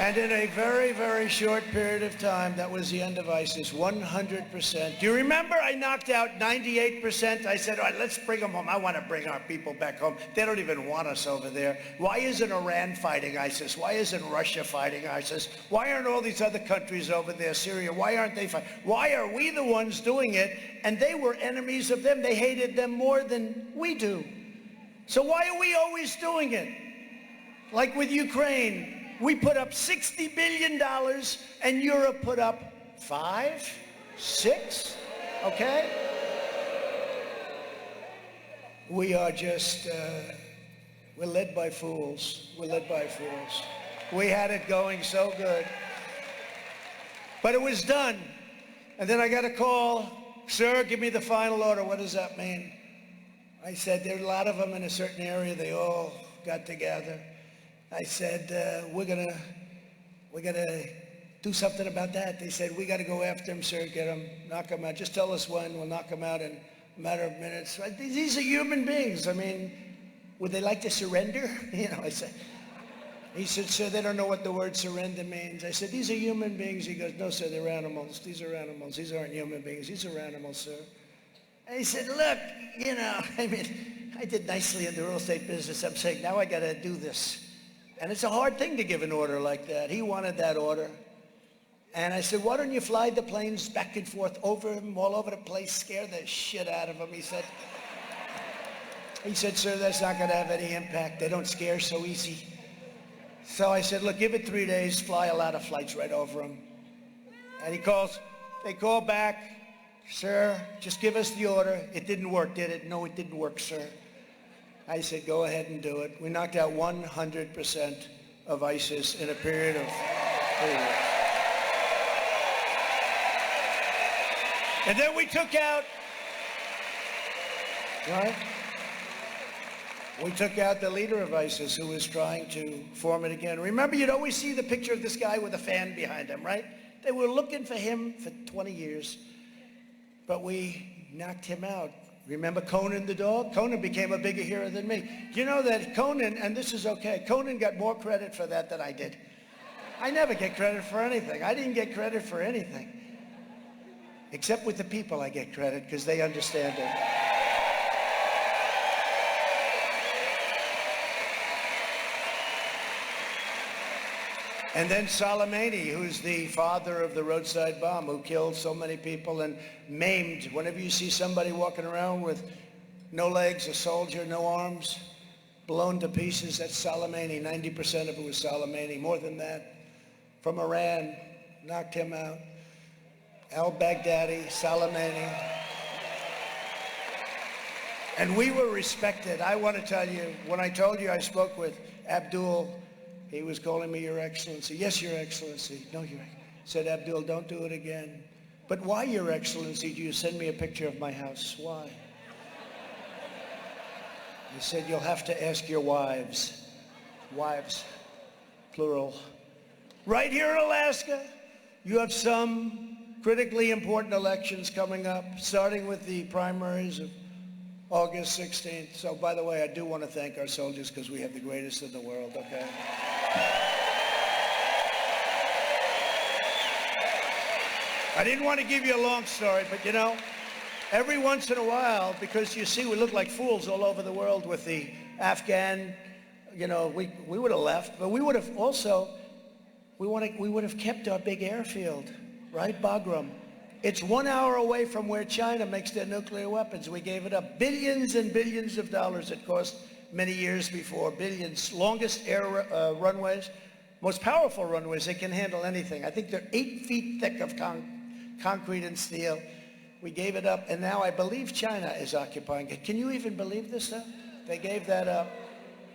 And in a very, very short period of time, that was the end of ISIS, 100%. Do you remember I knocked out 98%? I said, all right, let's bring them home. I want to bring our people back home. They don't even want us over there. Why isn't Iran fighting ISIS? Why isn't Russia fighting ISIS? Why aren't all these other countries over there, Syria? Why aren't they fighting? Why are we the ones doing it? And they were enemies of them. They hated them more than we do. So why are we always doing it? Like with Ukraine. We put up $60 billion, and Europe put up 5, 6, okay? We are just, we're led by fools. We're led by fools. We had it going so good. But it was done. And then I got a call, sir, give me the final order. What does that mean? I said, there are a lot of them in a certain area. They all got together. I said, we're gonna do something about that. They said, we gotta go after him, sir, get him, knock him out. Just tell us when, we'll knock him out in a matter of minutes. These are human beings. I mean, would they like to surrender? You know, I said, he said, sir, they don't know what the word surrender means. I said, these are human beings. He goes, no, sir, they're animals. These are animals. These aren't human beings. These are animals, sir. And he said, look, you know, I mean, I did nicely in the real estate business. I'm saying, now I gotta do this. And it's a hard thing to give an order like that. He wanted that order. And I said, why don't you fly the planes back and forth over him, all over the place, scare the shit out of him. He said, sir, that's not going to have any impact. They don't scare so easy. So I said, look, give it 3 days, fly a lot of flights right over him. And they call back, sir, just give us the order. It didn't work, did it? No, it didn't work, sir. I said, go ahead and do it. We knocked out 100% of ISIS in a period of 3 years. And then we took out, right? We took out the leader of ISIS who was trying to form it again. Remember, you'd always see the picture of this guy with a fan behind him, right? They were looking for him for 20 years, but we knocked him out. Remember Conan the dog? Conan became a bigger hero than me. You know that Conan, and this is okay, Conan got more credit for that than I did. I never get credit for anything. I didn't get credit for anything. Except with the people I get credit because they understand it. And then Soleimani, who's the father of the roadside bomb, who killed so many people and maimed. Whenever you see somebody walking around with no legs, a soldier, no arms, blown to pieces, that's Soleimani. 90% of it was Soleimani. More than that. From Iran, knocked him out. Al-Baghdadi, Soleimani. And we were respected. I want to tell you, when I told you I spoke with Abdul, he was calling me Your Excellency. Yes, Your Excellency. No, Your Excellency. Said, Abdul, don't do it again. But why, Your Excellency, do you send me a picture of my house? Why? He said, you'll have to ask your wives. Wives, plural. Right here in Alaska, you have some critically important elections coming up, starting with the primaries of August 16th. So, by the way, I do want to thank our soldiers because we have the greatest in the world, okay? I didn't want to give you a long story, but you know, every once in a while, because you see we look like fools all over the world with the Afghan, you know, we would have left, but we would have also, we would have kept our big airfield, right? Bagram. It's 1 hour away from where China makes their nuclear weapons. We gave it up. Billions and billions of dollars it cost many years before. Billions. Longest air runways, most powerful runways. They can handle anything. I think they're 8 feet thick of concrete and steel. We gave it up, and now I believe China is occupying it. Can you even believe this stuff? They gave that up.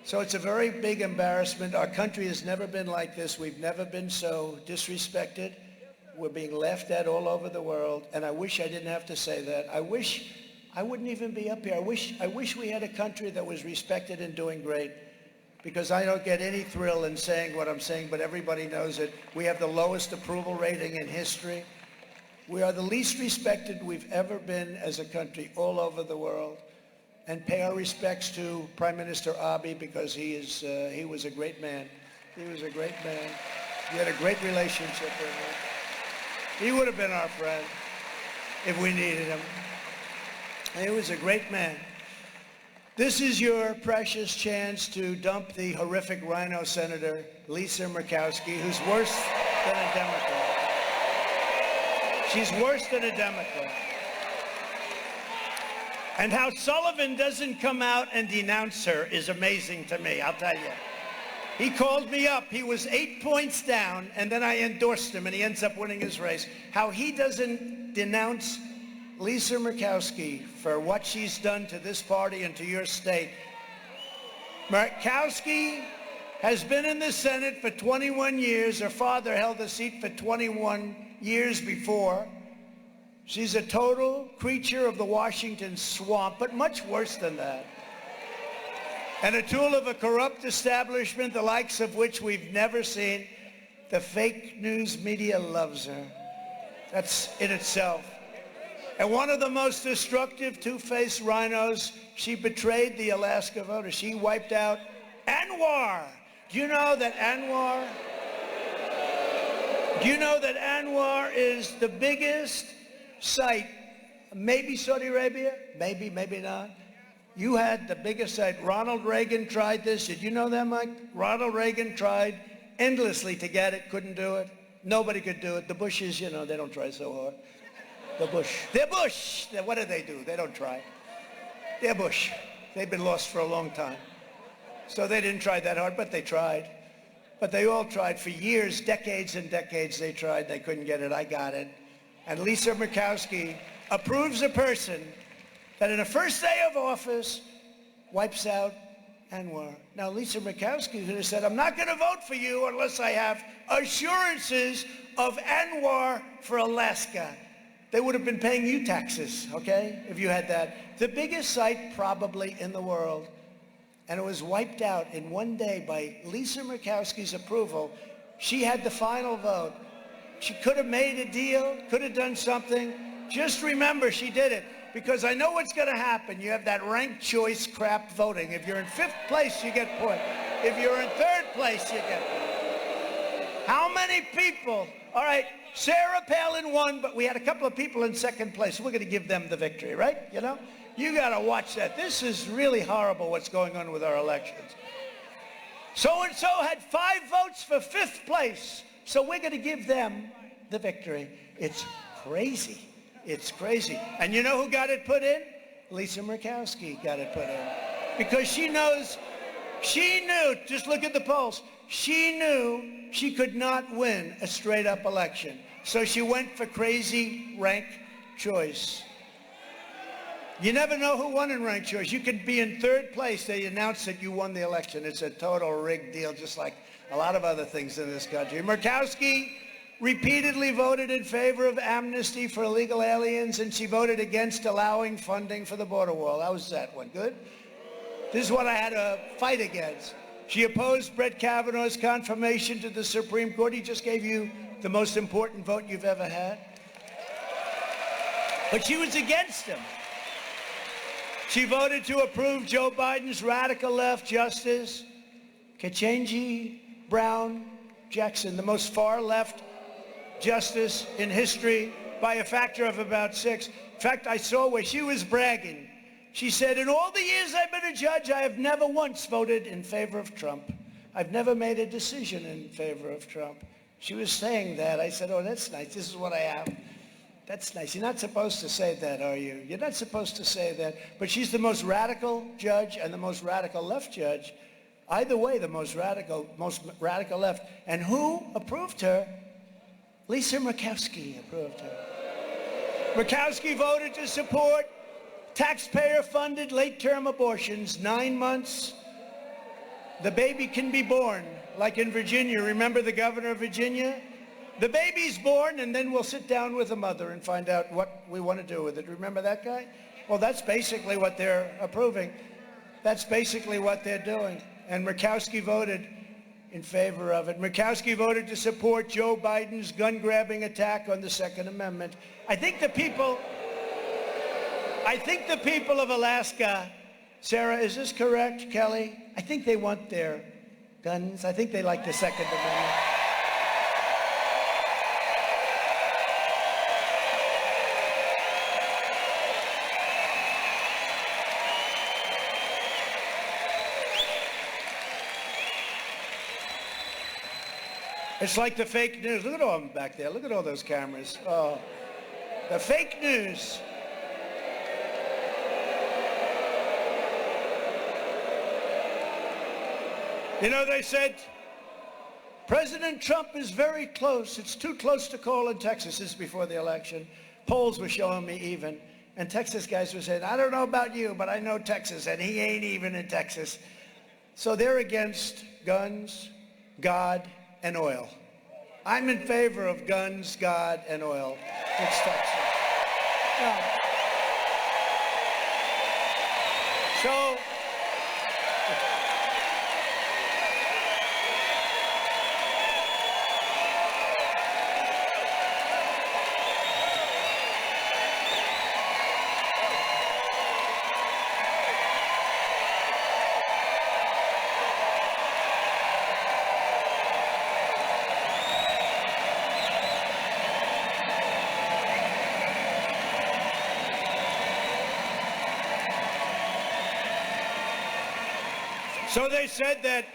So it's a very big embarrassment. Our country has never been like this. We've never been so disrespected. We're being laughed at all over the world, and I wish I didn't have to say that. I wish I wouldn't even be up here. I wish we had a country that was respected and doing great, because I don't get any thrill in saying what I'm saying, but everybody knows it. We have the lowest approval rating in history. We are the least respected we've ever been as a country all over the world. And pay our respects to Prime Minister Abiy, because he was a great man. He was a great man. We had a great relationship with him. He would have been our friend if we needed him. He was a great man. This is your precious chance to dump the horrific Rhino Senator, Lisa Murkowski, who's worse than a Democrat. She's worse than a Democrat. And how Sullivan doesn't come out and denounce her is amazing to me, I'll tell you. He called me up. He was 8 points down, and then I endorsed him, and he ends up winning his race. How he doesn't denounce Lisa Murkowski for what she's done to this party and to your state. Murkowski has been in the Senate for 21 years. Her father held the seat for 21 years before. She's a total creature of the Washington swamp, but much worse than that. And a tool of a corrupt establishment, the likes of which we've never seen. The fake news media loves her. That's in itself. And one of the most destructive two-faced rhinos, she betrayed the Alaska voters. She wiped out ANWR. Do you know that ANWR is the biggest site? Maybe Saudi Arabia, maybe not. You had the biggest site. Ronald Reagan tried this. Did you know that, Mike? Ronald Reagan tried endlessly to get it, couldn't do it. Nobody could do it. The Bushes, you know, they don't try so hard. The Bush. They're Bush. What do? They don't try. They're Bush. They've been lost for a long time. So they didn't try that hard, but they tried. But they all tried for years, decades and decades they tried. They couldn't get it. I got it. And Lisa Murkowski approves a person that in the first day of office wipes out ANWR. Now, Lisa Murkowski could have said, I'm not going to vote for you unless I have assurances of ANWR for Alaska. They would have been paying you taxes, okay, if you had that. The biggest site probably in the world. And it was wiped out in one day by Lisa Murkowski's approval. She had the final vote. She could have made a deal, could have done something. Just remember, she did it. Because I know what's going to happen. You have that ranked choice crap voting. If you're in 5th place, you get put. If you're in 3rd place, you get put. How many people? All right, Sarah Palin won, but we had a couple of people in 2nd place. We're going to give them the victory, right? You know? You got to watch that. This is really horrible what's going on with our elections. So-and-so had 5 votes for 5th place, so we're going to give them the victory. It's crazy. It's crazy. And you know who got it put in? Lisa Murkowski got it put in. Because she knew, just look at the polls, she knew she could not win a straight-up election. So she went for crazy rank choice. You never know who won in ranked choice. You could be in 3rd place. They announce that you won the election. It's a total rigged deal, just like a lot of other things in this country. Murkowski repeatedly voted in favor of amnesty for illegal aliens, and she voted against allowing funding for the border wall. How was that one? Good? This is what I had to fight against. She opposed Brett Kavanaugh's confirmation to the Supreme Court. He just gave you the most important vote you've ever had. But she was against him. She voted to approve Joe Biden's radical left justice, Ketanji Brown Jackson, the most far left justice in history by a factor of about 6. In fact, I saw where she was bragging. She said, in all the years I've been a judge, I have never once voted in favor of Trump. I've never made a decision in favor of Trump. She was saying that. I said, oh, that's nice. This is what I have. That's nice. You're not supposed to say that, are you? You're not supposed to say that. But she's the most radical judge and the most radical left judge. Either way, the most radical left. And who approved her? Lisa Murkowski approved her. Murkowski voted to support taxpayer-funded late-term abortions. 9 months, the baby can be born, like in Virginia. Remember the governor of Virginia? The baby's born, and then we'll sit down with the mother and find out what we want to do with it. Remember that guy? Well, that's basically what they're approving. That's basically what they're doing. And Murkowski voted in favor of it. Murkowski voted to support Joe Biden's gun-grabbing attack on the Second Amendment. I think the people of Alaska, Sarah, is this correct, Kelly? I think they want their guns. I think they like the Second Amendment. It's like the fake news. Look at all them back there. Look at all those cameras. Oh, the fake news. You know, they said President Trump is very close. It's too close to call in Texas. This is before the election. Polls were showing me even. And Texas guys were saying, I don't know about you, but I know Texas, and he ain't even in Texas. So they're against guns, God, and oil. I'm in favor of guns, God, and oil. It's Texas. Now, so, So they said that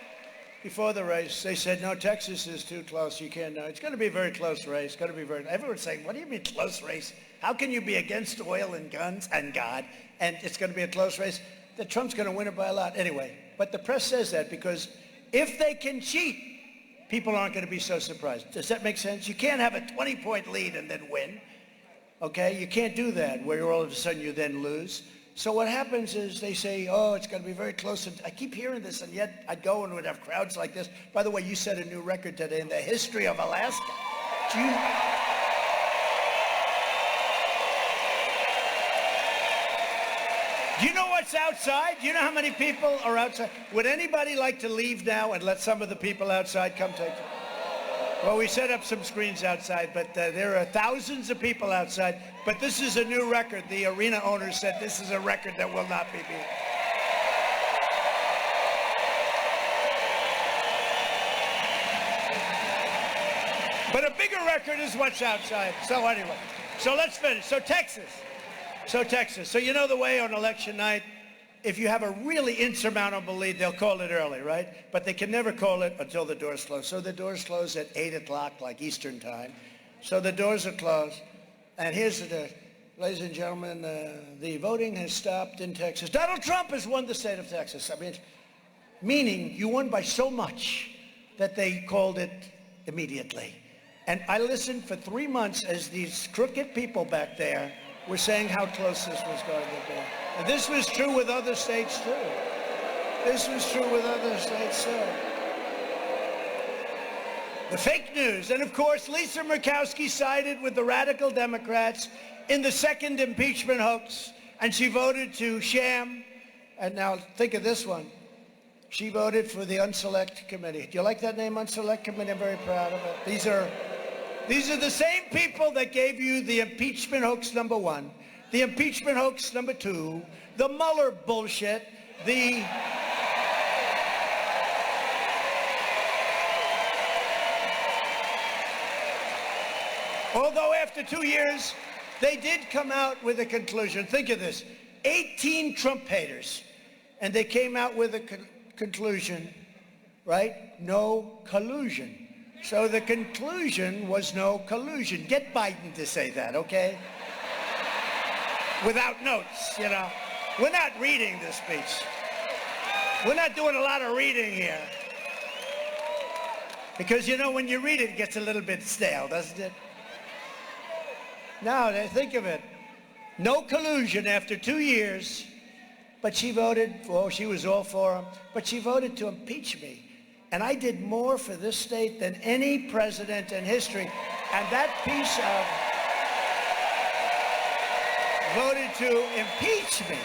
before the race, they said, no, Texas is too close. You can't know. It's going to be a very close race. It's going to be very, everyone's saying, what do you mean close race? How can you be against oil and guns and God, and it's going to be a close race? That Trump's going to win it by a lot. Anyway, but the press says that because if they can cheat, people aren't going to be so surprised. Does that make sense? You can't have a 20-point lead and then win. Okay? You can't do that where all of a sudden you then lose. So what happens is they say, oh, it's going to be very close. And I keep hearing this, and yet I'd go and would have crowds like this. By the way, you set a new record today in the history of Alaska. Do you know what's outside? Do you know how many people are outside? Would anybody like to leave now and let some of the people outside come take it? Well, we set up some screens outside, but there are thousands of people outside. But this is a new record. The arena owner said this is a record that will not be beat. But a bigger record is what's outside. So anyway, so let's finish. So Texas. So you know the way on election night, if you have a really insurmountable lead, they'll call it early, right? But they can never call it until the doors close. So the doors close at 8 o'clock, like Eastern time. So the doors are closed. And here's the, ladies and gentlemen, the voting has stopped in Texas. Donald Trump has won the state of Texas. I mean, meaning you won by so much that they called it immediately. And I listened for 3 months as these crooked people back there were saying how close this was going to be. And this was true with other states too. This was true with other states too. The fake news. And of course, Lisa Murkowski sided with the radical Democrats in the second impeachment hoax, and she voted to sham. And now think of this one. She voted for the Unselect Committee. Do you like that name, Unselect Committee? I'm very proud of it. These are the same people that gave you the impeachment hoax number 1, the impeachment hoax number 2, the Mueller bullshit, the... Although after 2 years, they did come out with a conclusion. Think of this, 18 Trump haters, and they came out with a conclusion, right? No collusion. So the conclusion was no collusion. Get Biden to say that, okay? Without notes, you know. We're not reading this speech. We're not doing a lot of reading here. Because, you know, when you read it, it gets a little bit stale, doesn't it? Now, think of it. No collusion after 2 years, but she voted, well, she was all for him, but she voted to impeach me. And I did more for this state than any president in history. And that piece of voted to impeach me.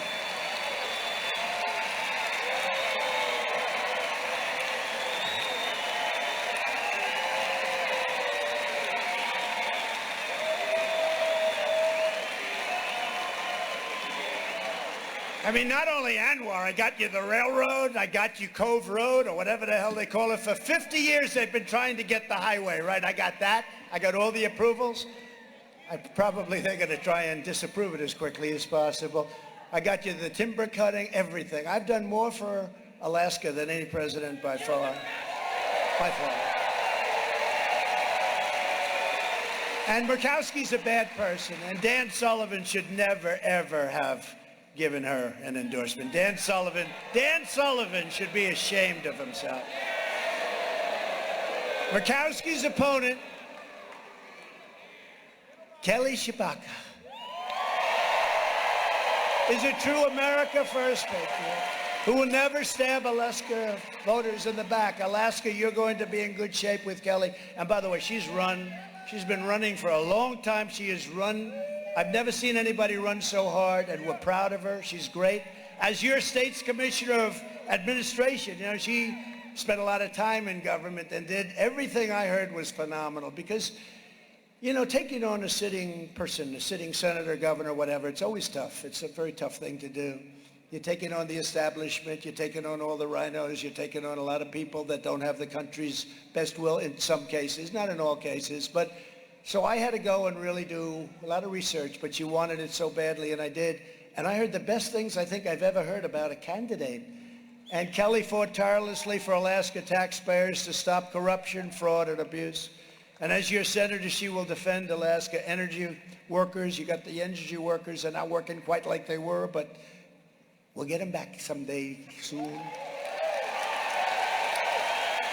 I mean, not only Anwar, I got you the railroad, I got you Cove Road, or whatever the hell they call it. For 50 years, they've been trying to get the highway, right? I got that. I got all the approvals. They're going to try and disapprove it as quickly as possible. I got you the timber cutting, everything. I've done more for Alaska than any president by far. By far. And Murkowski's a bad person, and Dan Sullivan should never, ever have given her an endorsement. Dan Sullivan should be ashamed of himself. Murkowski's opponent, Kelly Tshibaka, is a true America First patriot who will never stab Alaska voters in the back. Alaska, you're going to be in good shape with Kelly. And by the way, she's been running for a long time. She has run. I've never seen anybody run so hard, and we're proud of her. She's great. As your state's commissioner of administration, you know, she spent a lot of time in government and did everything I heard was phenomenal because, you know, taking on a sitting person, a sitting senator, governor, whatever, it's always tough. It's a very tough thing to do. You're taking on the establishment, you're taking on all the rhinos, you're taking on a lot of people that don't have the country's best will in some cases, not in all cases, but so I had to go and really do a lot of research, but you wanted it so badly, and I did. And I heard the best things I think I've ever heard about a candidate. And Kelly fought tirelessly for Alaska taxpayers to stop corruption, fraud, and abuse. And as your senator, she will defend Alaska energy workers. You got the energy workers are not working quite like they were, but we'll get them back someday soon.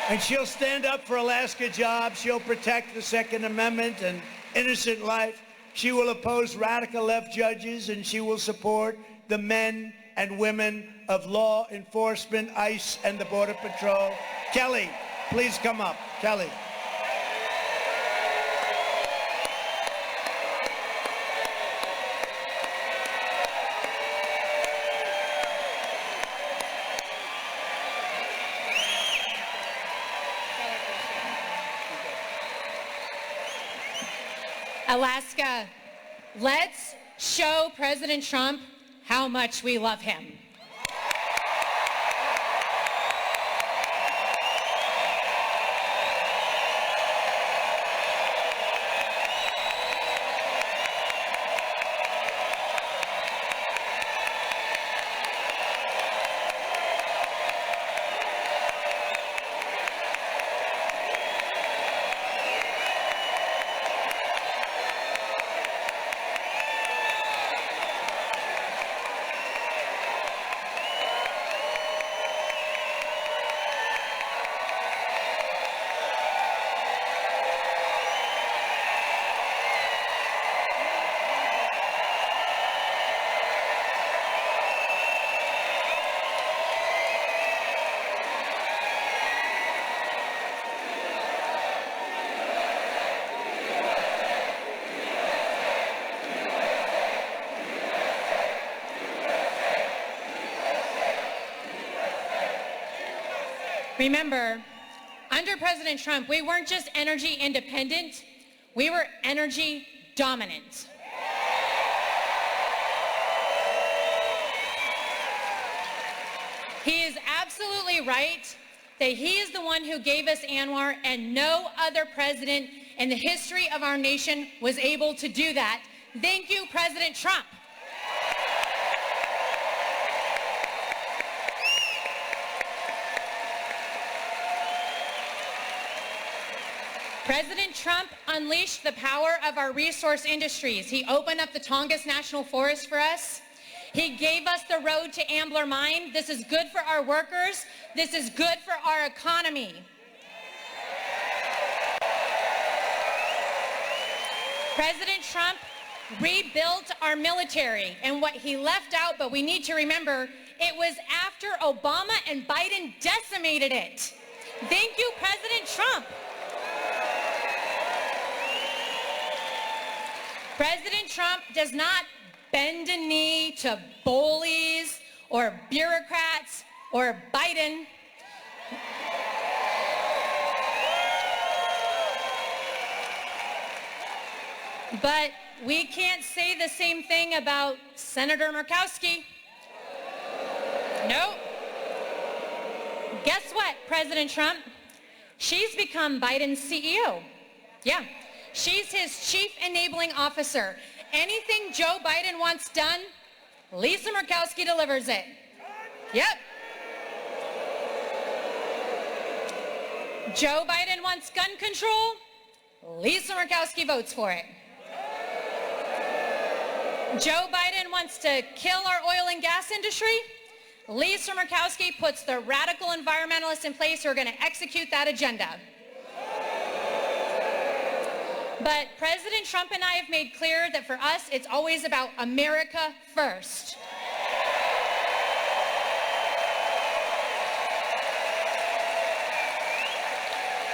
And she'll stand up for Alaska jobs. She'll protect the Second Amendment and innocent life. She will oppose radical left judges, and she will support the men and women of law enforcement, ICE, and the Border Patrol. Kelly, please come up. Kelly. Alaska, let's show President Trump how much we love him. Remember, under President Trump, we weren't just energy independent, we were energy dominant. He is absolutely right that he is the one who gave us ANWR, and no other president in the history of our nation was able to do that. Thank you, President Trump. President Trump unleashed the power of our resource industries. He opened up the Tongass National Forest for us. He gave us the road to Ambler Mine. This is good for our workers. This is good for our economy. President Trump rebuilt our military, and what he left out, but we need to remember, it was after Obama and Biden decimated it. Thank you, President Trump. President Trump does not bend a knee to bullies or bureaucrats or Biden. But we can't say the same thing about Senator Murkowski. Nope. Guess what, President Trump? She's become Biden's CEO. Yeah. She's his chief enabling officer. Anything Joe Biden wants done, Lisa Murkowski delivers it. Yep. Joe Biden wants gun control, Lisa Murkowski votes for it. Joe Biden wants to kill our oil and gas industry, Lisa Murkowski puts the radical environmentalists in place who are going to execute that agenda. But President Trump and I have made clear that for us, it's always about America first.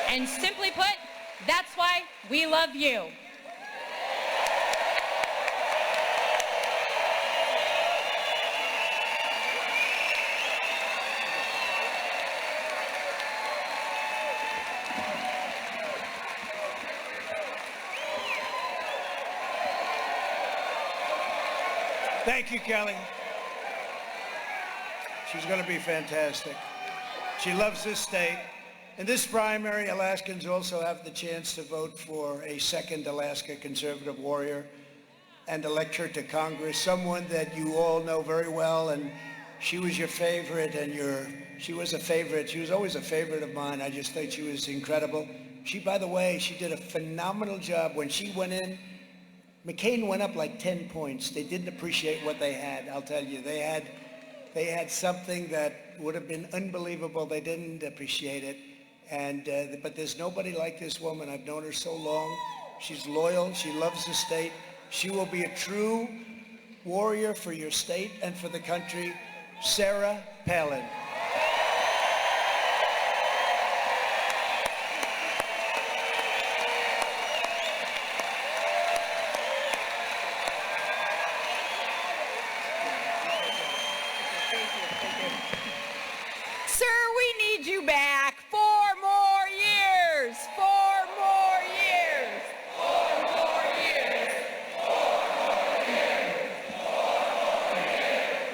And simply put, that's why we love you. Thank you, Kelly. She's going to be fantastic. She loves this state. In this primary, Alaskans also have the chance to vote for a second Alaska conservative warrior and elect her to Congress, someone that you all know very well, and she was your favorite, and she was a favorite. She was always a favorite of mine. I just think she was incredible. She, by the way, she did a phenomenal job. When she went in, McCain went up like 10 points. They didn't appreciate what they had, I'll tell you. They had something that would have been unbelievable. They didn't appreciate it. But there's nobody like this woman. I've known her so long. She's loyal. She loves the state. She will be a true warrior for your state and for the country. Sarah Palin. Sir, we need you back. 4 more years. 4 more years. 4 more years. 4 more years. 4 more years.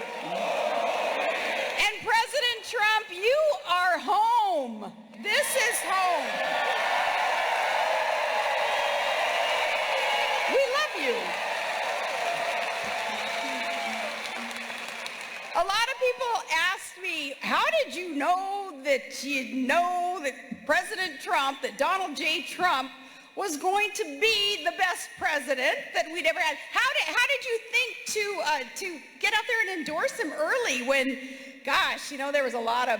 And President Trump, you are home. This is home. We love you. A lot of people asked me, how did you know that President Trump, that Donald J. Trump was going to be the best president that we'd ever had? How did you think to get out there and endorse him early when, gosh, there was a lot of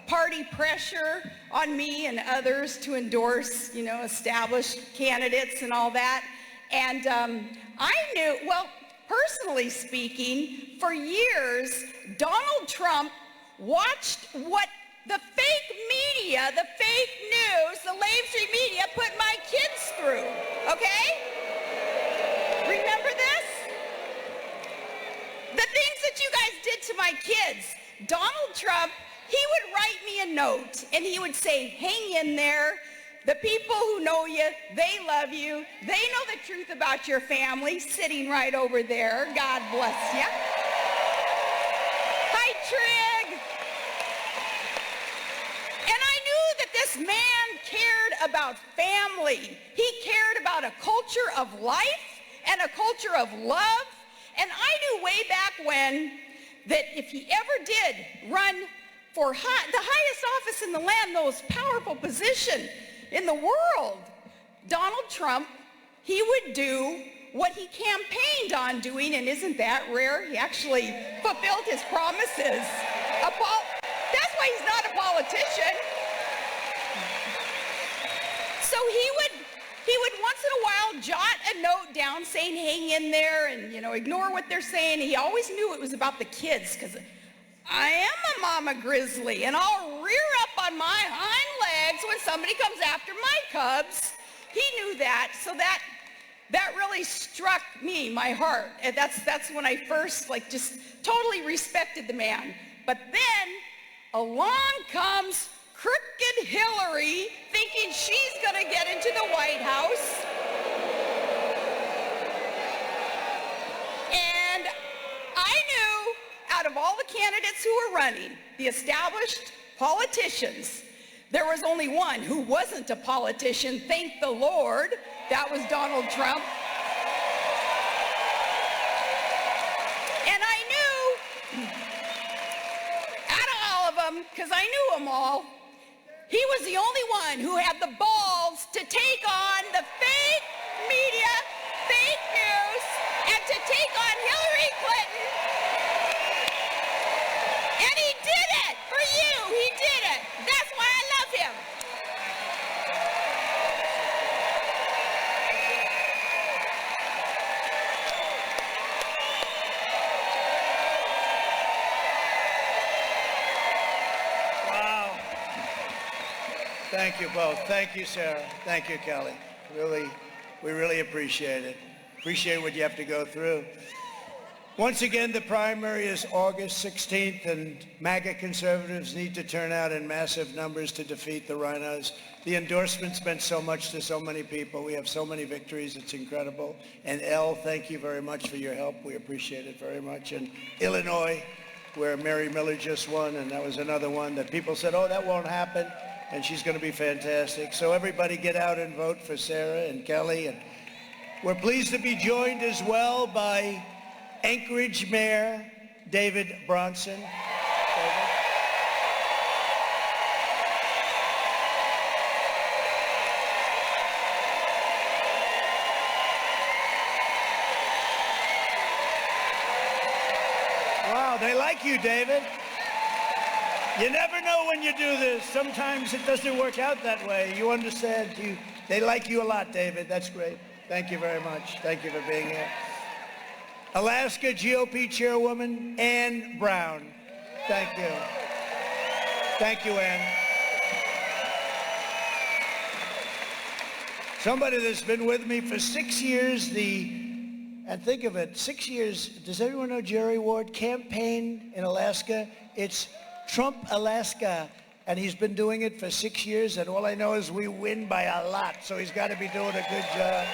party pressure on me and others to endorse, established candidates and all that. And I knew, well, personally speaking, for years, Donald Trump watched what the fake media, the fake news, the lamestream media put my kids through, okay? Remember this? The things that you guys did to my kids. Donald Trump, he would write me a note and he would say, hang in there. The people who know you, they love you. They know the truth about your family, sitting right over there. God bless you. Hi, Trig. And I knew that this man cared about family. He cared about a culture of life and a culture of love. And I knew way back when that if he ever did run for the highest office in the land, the most powerful position in the world, Donald Trump, he would do what he campaigned on doing, and isn't that rare? He actually fulfilled his promises. That's why he's not a politician. So he would once in a while jot a note down saying, hang in there, and, ignore what they're saying. He always knew it was about the kids, because I am a mama grizzly, and I'll rear up on my hind legs when somebody comes after my cubs. He knew that, so that really struck me, my heart. And that's when I first, just totally respected the man. But then along comes crooked Hillary, thinking she's going to get into the White House. And I knew out of all the candidates who were running, the established politicians, there was only one who wasn't a politician, thank the Lord. That was Donald Trump. And I knew, out of all of them, because I knew them all, he was the only one who had the balls to take on the fake media, fake news, and to take on Hillary Clinton. And he did it for you. He did it. That's why I love him. Wow. Thank you both. Thank you, Sarah. Thank you, Kelly. We really appreciate it. Appreciate what you have to go through. Once again, the primary is August 16th, and MAGA conservatives need to turn out in massive numbers to defeat the rhinos. The endorsements meant so much to so many people. We have so many victories. It's incredible. And Elle, thank you very much for your help. We appreciate it very much. And Illinois, where Mary Miller just won, and that was another one that people said, oh, that won't happen, and she's going to be fantastic. So everybody get out and vote for Sarah and Kelly. And we're pleased to be joined as well by Anchorage Mayor David Bronson. David. Wow, they like you, David. You never know when you do this. Sometimes it doesn't work out that way. You understand. They like you a lot, David. That's great. Thank you very much. Thank you for being here. Alaska GOP Chairwoman Ann Brown. Thank you. Thank you, Ann. Somebody that's been with me for 6 years, and think of it, 6 years, does everyone know Jerry Ward? Campaign in Alaska. It's Trump Alaska, and he's been doing it for 6 years, and all I know is we win by a lot, so he's got to be doing a good job.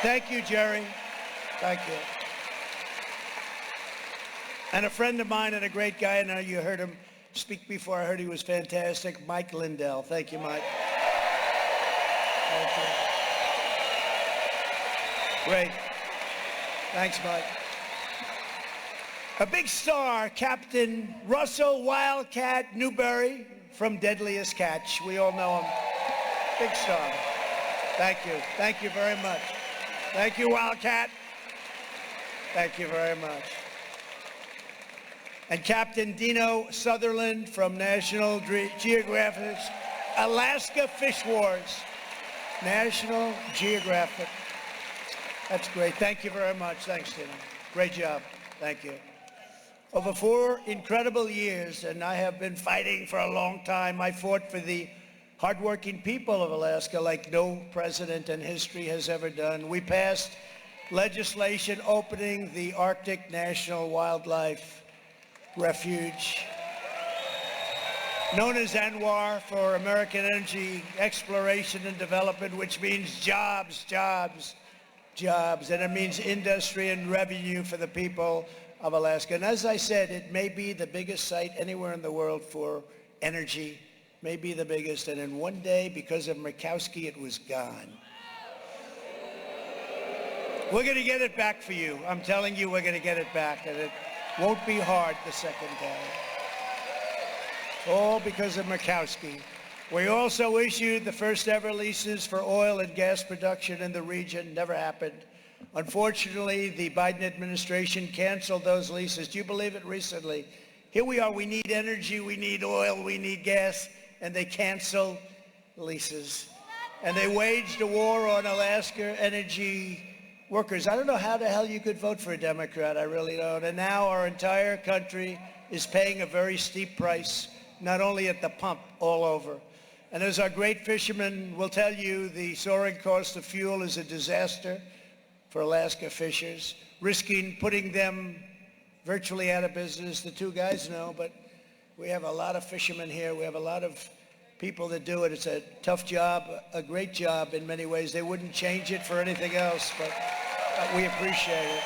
Thank you, Jerry. Thank you. And a friend of mine and a great guy, I know you heard him speak before. I heard he was fantastic. Mike Lindell. Thank you, Mike. Thank you. Great. Thanks, Mike. A big star, Captain Russell Wildcat Newberry from Deadliest Catch. We all know him. Big star. Thank you. Thank you very much. Thank you, Wildcat. Thank you very much. And Captain Dino Sutherland from National Geographic's Alaska Fish Wars. National Geographic. That's great. Thank you very much. Thanks, Dino. Great job. Thank you. Over 4 incredible years, and I have been fighting for a long time. I fought for the hardworking people of Alaska like no president in history has ever done. We passed legislation opening the Arctic National Wildlife Refuge. known as ANWR for American Energy Exploration and Development, which means jobs, jobs, jobs, and it means industry and revenue for the people of Alaska. And as I said, it may be the biggest site anywhere in the world for energy, may be the biggest, and in one day, because of Murkowski, it was gone. We're going to get it back for you. I'm telling you, we're going to get it back, and it won't be hard the second day. All because of Murkowski. We also issued the first ever leases for oil and gas production in the region. Never happened. Unfortunately, the Biden administration canceled those leases. Do you believe it? Recently? Here we are. We need energy. We need oil. We need gas. And they canceled leases. And they waged a war on Alaska energy workers. I don't know how the hell you could vote for a Democrat. I really don't. And now our entire country is paying a very steep price, not only at the pump, all over. And as our great fishermen will tell you, the soaring cost of fuel is a disaster for Alaska fishers, risking putting them virtually out of business. The two guys know, but we have a lot of fishermen here. We have a lot of people that do it. It's a tough job, a great job in many ways. They wouldn't change it for anything else, but we appreciate it.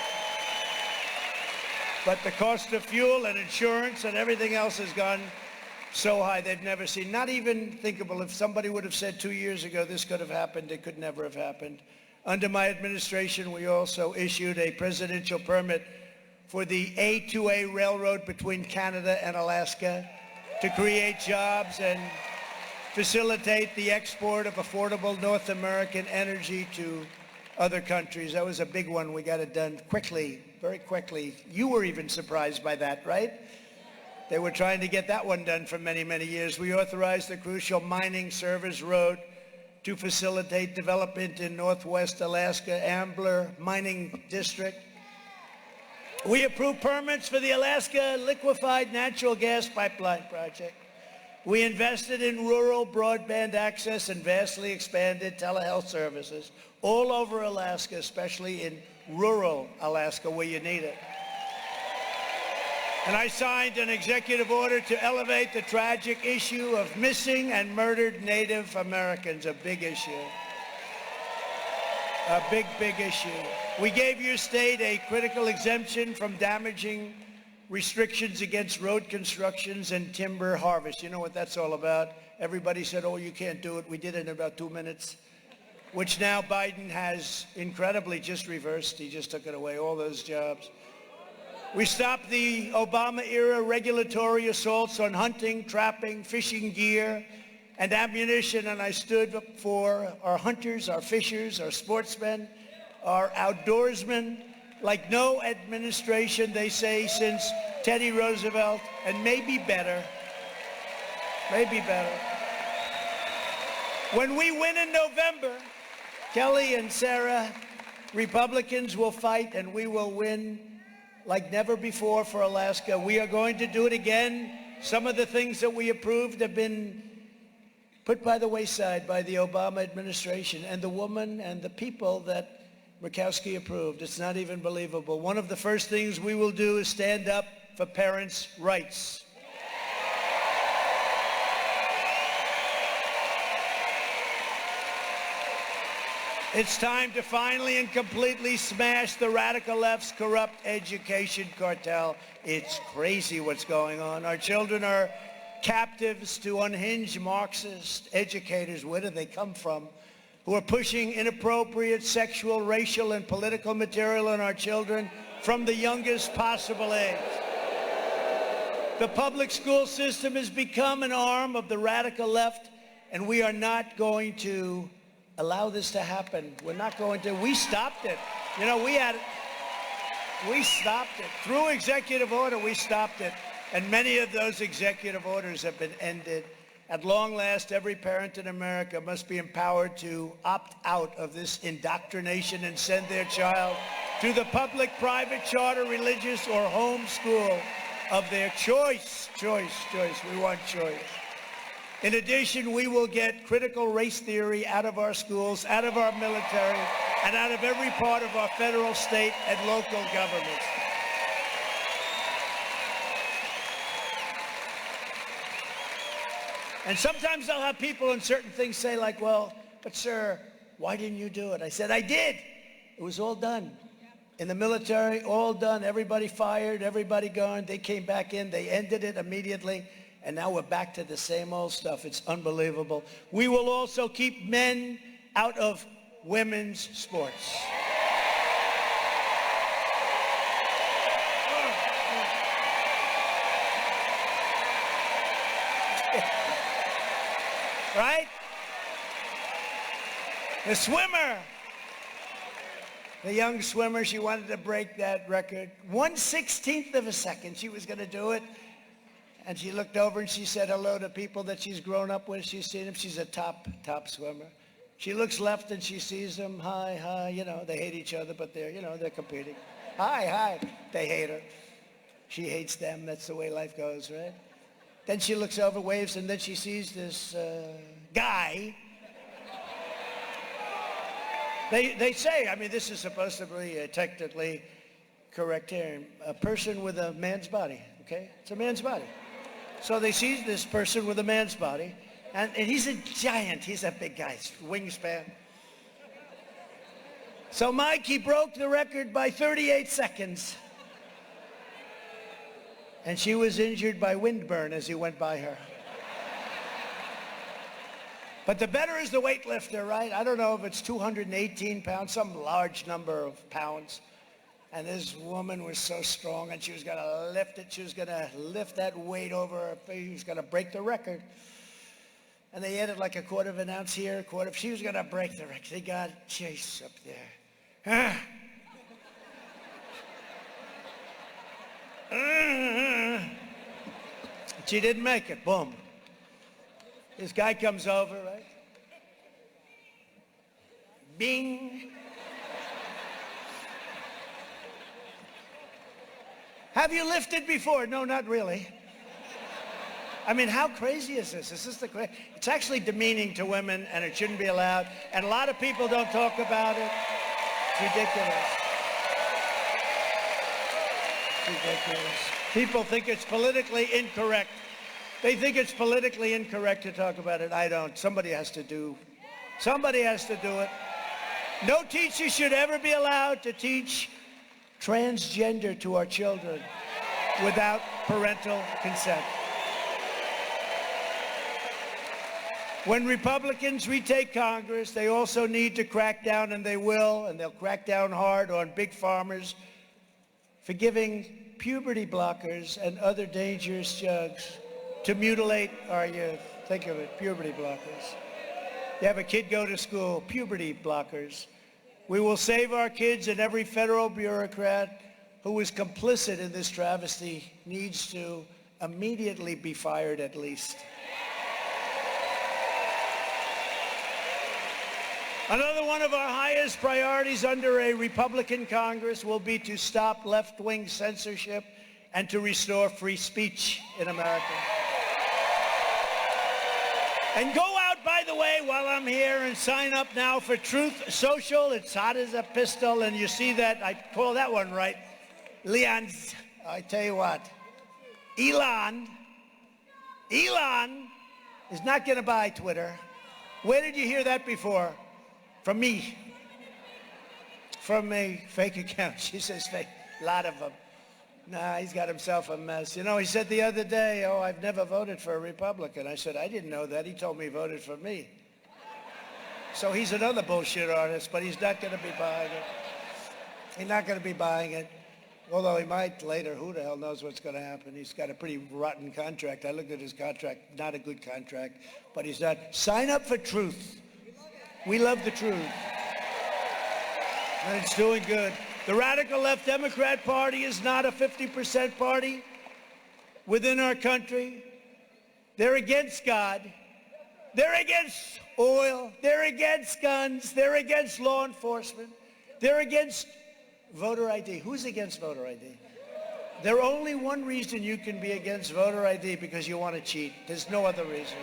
But the cost of fuel and insurance and everything else has gone so high they've never seen. Not even thinkable. If somebody would have said 2 years ago this could have happened, it could never have happened. Under my administration, we also issued a presidential permit for the A2A railroad between Canada and Alaska to create jobs and facilitate the export of affordable North American energy to other countries. That was a big one. We got it done quickly, very quickly. You were even surprised by that, right? They were trying to get that one done for many, many years. We authorized the crucial mining service road to facilitate development in Northwest Alaska, Ambler Mining District. We approved permits for the Alaska Liquefied Natural Gas Pipeline project. We invested in rural broadband access and vastly expanded telehealth services all over Alaska, especially in rural Alaska where you need it. And I signed an executive order to elevate the tragic issue of missing and murdered Native Americans, a big issue. A big, big issue. We gave your state a critical exemption from damaging restrictions against road constructions and timber harvest. You know what that's all about? Everybody said, oh, you can't do it. We did it in about 2 minutes, which now Biden has incredibly just reversed. He just took it away, all those jobs. We stopped the Obama-era regulatory assaults on hunting, trapping, fishing gear, and ammunition, and I stood up for our hunters, our fishers, our sportsmen, our outdoorsmen, like no administration, they say, since Teddy Roosevelt, and maybe better. Maybe better. When we win in November, Kelly and Sarah, Republicans will fight, and we will win like never before for Alaska. We are going to do it again. Some of the things that we approved have been put by the wayside by the Obama administration and the woman and the people that Murkowski approved. It's not even believable. One of the first things we will do is stand up for parents' rights. It's time to finally and completely smash the radical left's corrupt education cartel. It's crazy what's going on. Our children are captives to unhinged Marxist educators. Where do they come from? Who are pushing inappropriate sexual, racial, and political material on our children from the youngest possible age. The public school system has become an arm of the radical left, and we are not going to allow this to happen. We're not going to. We stopped it. You know, we stopped it. Through executive order, we stopped it. And many of those executive orders have been ended. At long last, every parent in America must be empowered to opt out of this indoctrination and send their child to the public, private, charter, religious, or home school of their choice. Choice. We want choice. In addition, we will get critical race theory out of our schools, out of our military, and out of every part of our federal, state, and local governments. And sometimes I'll have people on certain things say like, well, but sir, why didn't you do it? I said, I did. It was all done. In the military, all done. Everybody fired, everybody gone. They came back in. They ended it immediately. And now we're back to the same old stuff. It's unbelievable. We will also keep men out of women's sports. Right? The swimmer, the young swimmer, she wanted to break that record. 1/16th of a second, she was going to do it. And she looked over and she said hello to people that she's grown up with. She's seen them. She's a top swimmer. She looks left and she sees them. Hi, hi. You know, they hate each other, but they're competing. Hi, hi. They hate her. She hates them. That's the way life goes, right? Then she looks over, waves, and then she sees this guy. They say, I mean, this is supposed to be a technically correct term, a person with a man's body, okay? It's a man's body. So they see this person with a man's body, and he's a giant. He's a big guy, wingspan. So Mike, he broke the record by 38 seconds. And she was injured by windburn as he went by her. But the better is the weightlifter, right? I don't know if it's 218 pounds, some large number of pounds. And this woman was so strong, and she was going to lift it. She was going to lift that weight over her face. She was going to break the record. And they added like a quarter of an ounce here, she was going to break the record. They got Chase up there. She didn't make it. Boom. This guy comes over, right? Bing. Have you lifted before? No, not really. I mean, how crazy is this? Is this it's actually demeaning to women, and it shouldn't be allowed. And a lot of people don't talk about it. It's ridiculous. It's ridiculous. People think it's politically incorrect. They think it's politically incorrect to talk about it. I don't. Somebody has to do it. No teacher should ever be allowed to teach transgender to our children without parental consent. When Republicans retake Congress, they also need to crack down, and they will, and they'll crack down hard on big farmers for giving puberty blockers and other dangerous drugs to mutilate our youth. Think of it, puberty blockers. You have a kid go to school, puberty blockers. We will save our kids, and every federal bureaucrat who is complicit in this travesty needs to immediately be fired at least. Another one of our highest priorities under a Republican Congress will be to stop left-wing censorship and to restore free speech in America. And go out, by the way, while I'm here, and sign up now for Truth Social. It's hot as a pistol, and you see that, I call that one right. Leon's, I tell you what, Elon is not going to buy Twitter. Where did you hear that before? From me. From a fake account. She says fake. A lot of them. Nah, he's got himself a mess. You know, he said the other day, oh, I've never voted for a Republican. I said, I didn't know that. He told me he voted for me. So he's another bullshit artist, but he's not going to be buying it. He's not going to be buying it. Although he might later. Who the hell knows what's going to happen? He's got a pretty rotten contract. I looked at his contract. Not a good contract. But he's not. Sign up for Truth. We love the truth. And it's doing good. The radical left Democrat Party is not a 50% party within our country. They're against God. They're against oil. They're against guns. They're against law enforcement. They're against voter ID. Who's against voter ID? There's only one reason you can be against voter ID, because you want to cheat. There's no other reason.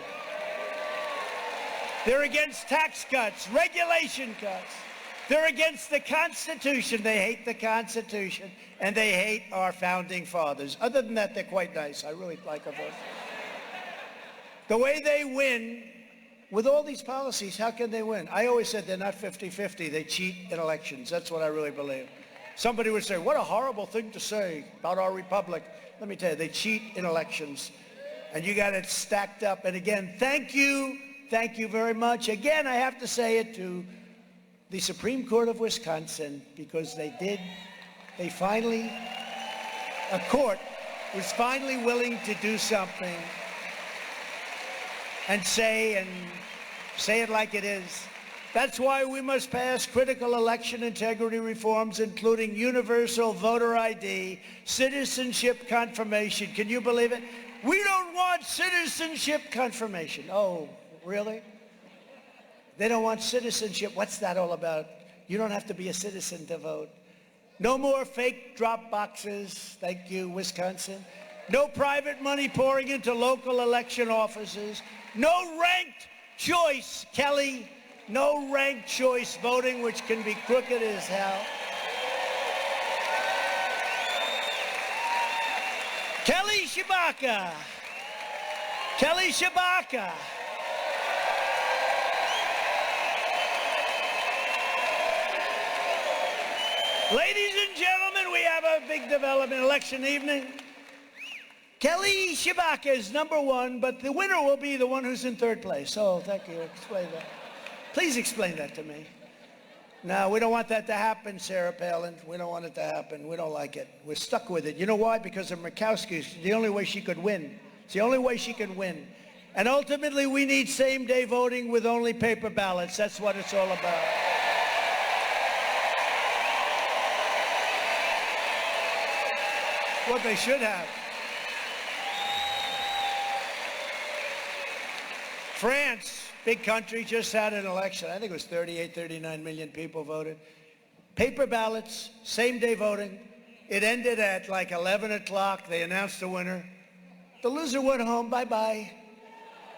They're against tax cuts, regulation cuts. They're against the Constitution. They hate the Constitution, and they hate our founding fathers. Other than that, they're quite nice. I really like them both. The way they win with all these policies, how can they win? I always said they're not 50-50. They cheat in elections. That's what I really believe. Somebody would say, what a horrible thing to say about our republic. Let me tell you, they cheat in elections. And you got it stacked up. And again, thank you very much. Again, I have to say it to the Supreme Court of Wisconsin, because a court was finally willing to do something and say it like it is. That's why we must pass critical election integrity reforms, including universal voter ID, citizenship confirmation. Can you believe it? We don't want citizenship confirmation. Oh, really? They don't want citizenship. What's that all about? You don't have to be a citizen to vote. No more fake drop boxes. Thank you, Wisconsin. No private money pouring into local election offices. No ranked choice, Kelly. No ranked choice voting, which can be crooked as hell. Kelly Tshibaka. Kelly Tshibaka. Ladies and gentlemen, we have a big development election evening. Kelly Tshibaka is number one, but the winner will be the one who's in third place. Oh, thank you. Explain that. Please explain that to me. No, we don't want that to happen, Sarah Palin. We don't want it to happen. We don't like it. We're stuck with it. You know why? Because of Murkowski. It's the only way she could win. It's the only way she can win. And ultimately, we need same-day voting with only paper ballots. That's what it's all about. What they should have. France, big country, just had an election. I think it was 38, 39 million people voted. Paper ballots, same-day voting. It ended at like 11 o'clock. They announced the winner. The loser went home, bye-bye.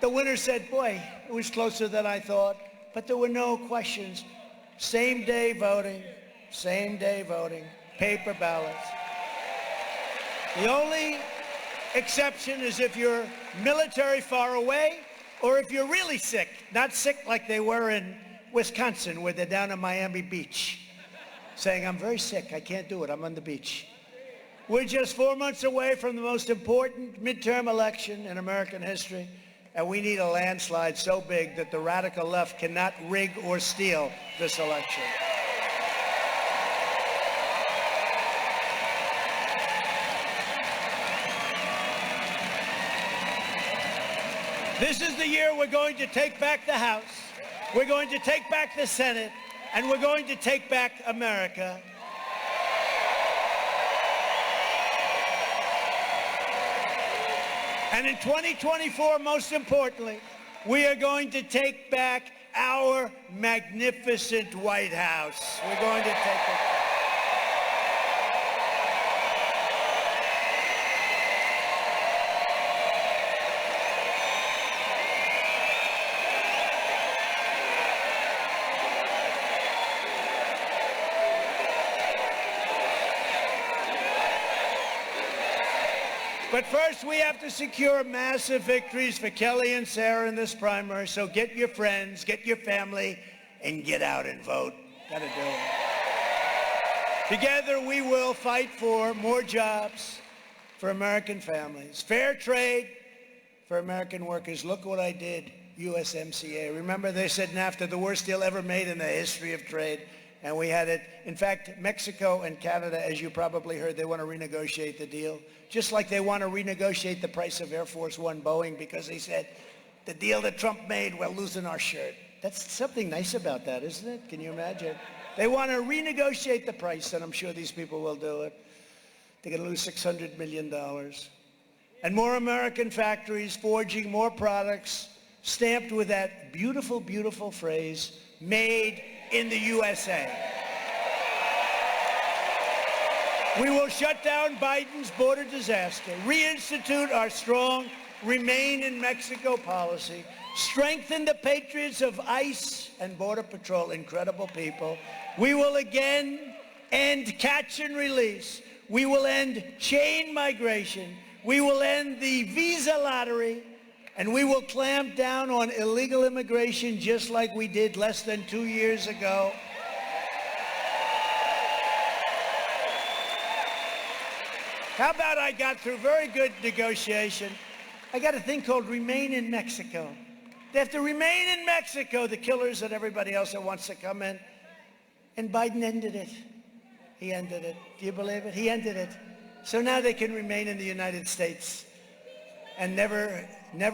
The winner said, boy, it was closer than I thought. But there were no questions. Same-day voting, paper ballots. The only exception is if you're military far away, or if you're really sick, not sick like they were in Wisconsin, where they're down in Miami Beach, saying, I'm very sick, I can't do it, I'm on the beach. We're just 4 months away from the most important midterm election in American history, and we need a landslide so big that the radical left cannot rig or steal this election. This is the year we're going to take back the House, we're going to take back the Senate, and we're going to take back America. And in 2024, most importantly, we are going to take back our magnificent White House. We're going to take it. But first, we have to secure massive victories for Kelly and Sarah in this primary. So get your friends, get your family, and get out and vote. Gotta do it. Together, we will fight for more jobs for American families, fair trade for American workers. Look what I did, USMCA. Remember, they said NAFTA, the worst deal ever made in the history of trade. And we had it. In fact, Mexico and Canada, as you probably heard, they want to renegotiate the deal. Just like they want to renegotiate the price of Air Force One Boeing, because they said, the deal that Trump made, we're losing our shirt. That's something nice about that, isn't it? Can you imagine? They want to renegotiate the price, and I'm sure these people will do it. They're going to lose $600 million. And more American factories forging more products stamped with that beautiful, beautiful phrase, made in the USA. We will shut down Biden's border disaster, reinstitute our strong Remain in Mexico policy, strengthen the patriots of ICE and Border Patrol, incredible people. We will again end catch and release. We will end chain migration. We will end the visa lottery. And we will clamp down on illegal immigration just like we did less than 2 years ago. How about I got through very good negotiation? I got a thing called Remain in Mexico. They have to remain in Mexico, the killers and everybody else that wants to come in. And Biden ended it. He ended it. Do you believe it? He ended it. So now they can remain in the United States and never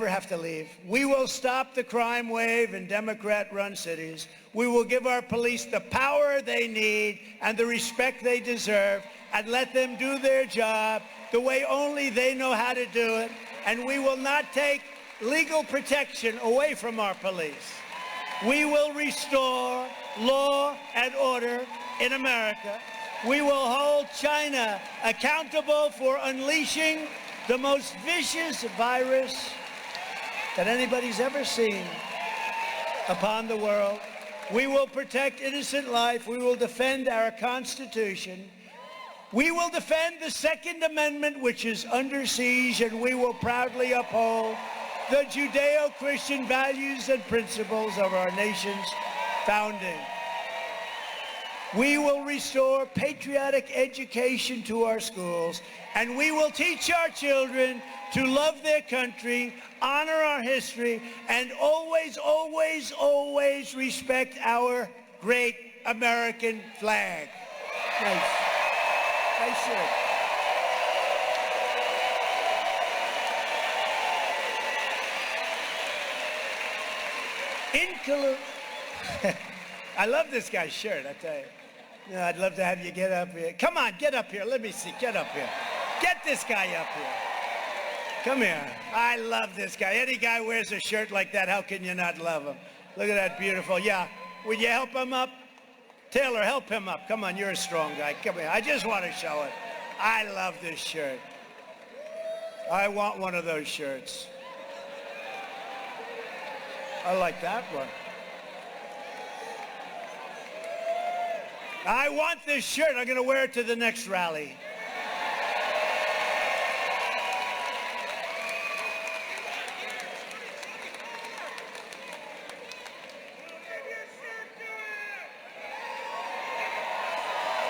have to leave. We will stop the crime wave in Democrat-run cities. We will give our police the power they need and the respect they deserve and let them do their job the way only they know how to do it. And we will not take legal protection away from our police. We will restore law and order in America. We will hold China accountable for unleashing the most vicious virus that anybody's ever seen upon the world. We will protect innocent life. We will defend our Constitution. We will defend the Second Amendment, which is under siege, and we will proudly uphold the Judeo-Christian values and principles of our nation's founding. We will restore patriotic education to our schools, and we will teach our children to love their country, honor our history, and always, always, always respect our great American flag. Nice. Nice shirt. I love this guy's shirt, I tell you. You know, I'd love to have you get up here. Come on, get up here. Let me see. Get up here. Get this guy up here. Come here. I love this guy. Any guy wears a shirt like that, how can you not love him? Look at that beautiful. Yeah. Would you help him up? Taylor, help him up. Come on, you're a strong guy. Come here. I just want to show it. I love this shirt. I want one of those shirts. I like that one. I want this shirt. I'm going to wear it to the next rally.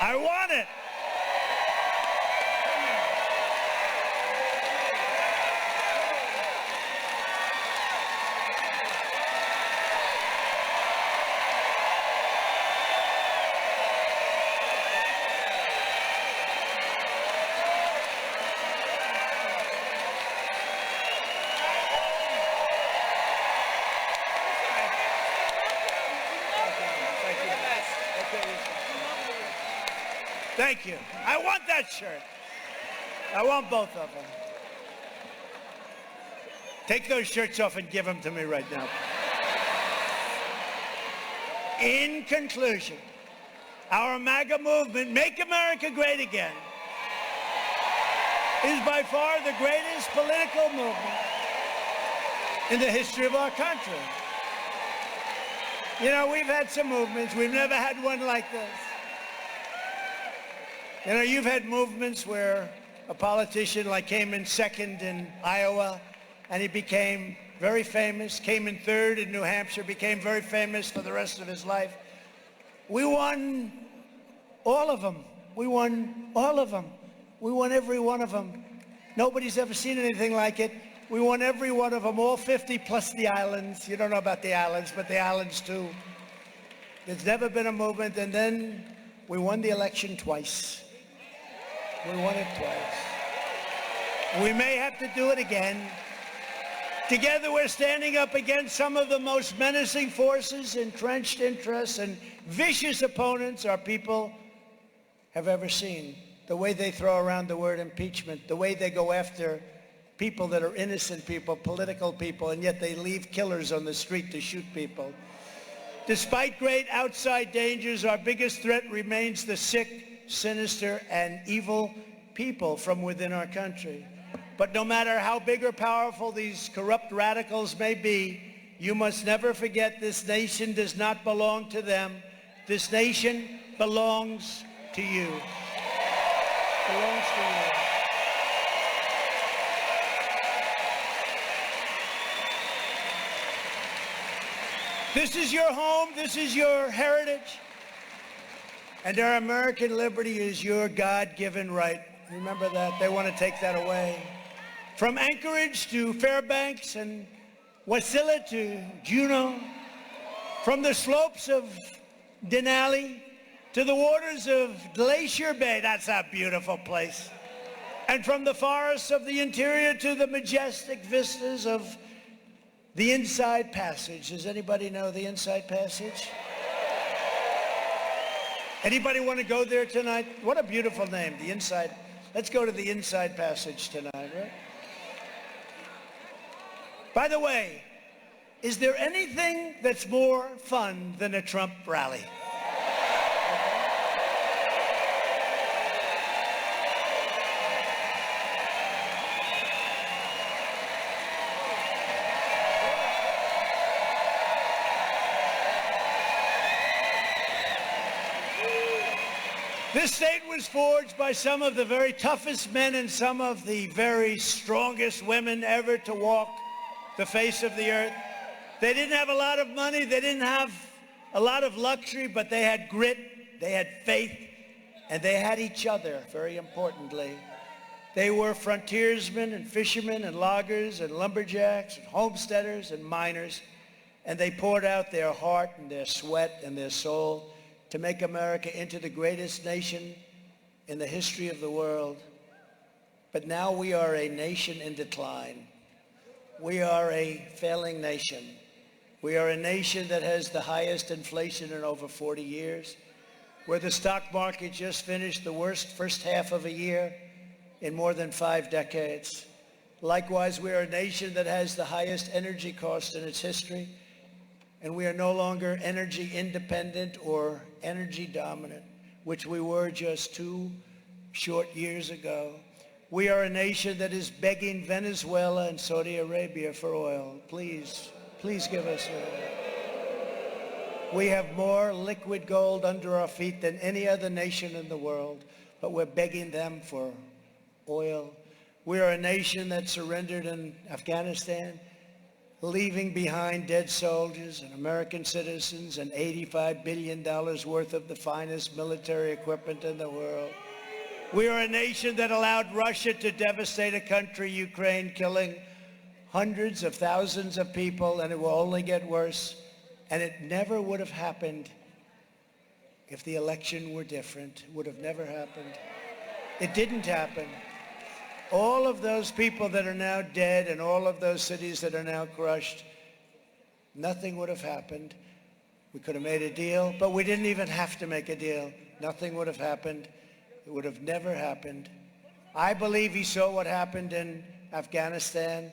I want it. Thank you. I want that shirt. I want both of them. Take those shirts off and give them to me right now. In conclusion, our MAGA movement, Make America Great Again, is by far the greatest political movement in the history of our country. You know, we've had some movements. We've never had one like this. You know, you've had movements where a politician like came in second in Iowa, and he became very famous, came in third in New Hampshire, became very famous for the rest of his life. We won all of them. We won all of them. We won every one of them. Nobody's ever seen anything like it. We won every one of them, all 50 plus the islands. You don't know about the islands, but the islands too. There's never been a movement, and then we won the election twice. We won it twice. We may have to do it again. Together we're standing up against some of the most menacing forces, entrenched interests, and vicious opponents our people have ever seen. The way they throw around the word impeachment, the way they go after people that are innocent people, political people, and yet they leave killers on the street to shoot people. Despite great outside dangers, our biggest threat remains the sick, sinister, and evil people from within our country. But no matter how big or powerful these corrupt radicals may be, you must never forget this nation does not belong to them. This nation belongs to you. Belongs to you. This is your home. This is your heritage. And our American liberty is your God-given right. Remember that. They want to take that away. From Anchorage to Fairbanks and Wasilla to Juneau, from the slopes of Denali to the waters of Glacier Bay, that's a beautiful place, and from the forests of the interior to the majestic vistas of the Inside Passage. Does anybody know the Inside Passage? Anybody want to go there tonight? What a beautiful name, the Inside. Let's go to the Inside Passage tonight, right? By the way, is there anything that's more fun than a Trump rally? This state was forged by some of the very toughest men and some of the very strongest women ever to walk the face of the earth. They didn't have a lot of money. They didn't have a lot of luxury, but they had grit, they had faith, and they had each other, very importantly. They were frontiersmen and fishermen and loggers and lumberjacks and homesteaders and miners, and they poured out their heart and their sweat and their soul to make America into the greatest nation in the history of the world. But now we are a nation in decline. We are a failing nation. We are a nation that has the highest inflation in over 40 years, where the stock market just finished the worst first half of a year in more than 5 decades. Likewise, we are a nation that has the highest energy cost in its history, and we are no longer energy independent or energy dominant, which we were just 2 short years ago. We are a nation that is begging Venezuela and Saudi Arabia for oil. Please, please give us oil. We have more liquid gold under our feet than any other nation in the world, but we're begging them for oil. We are a nation that surrendered in Afghanistan, leaving behind dead soldiers and American citizens and $85 billion worth of the finest military equipment in the world. We are a nation that allowed Russia to devastate a country, Ukraine, killing hundreds of thousands of people, and it will only get worse. And it never would have happened if the election were different. It would have never happened. It didn't happen. All of those people that are now dead and all of those cities that are now crushed, nothing would have happened. We could have made a deal, but we didn't even have to make a deal. Nothing would have happened. It would have never happened. I believe he saw what happened in Afghanistan,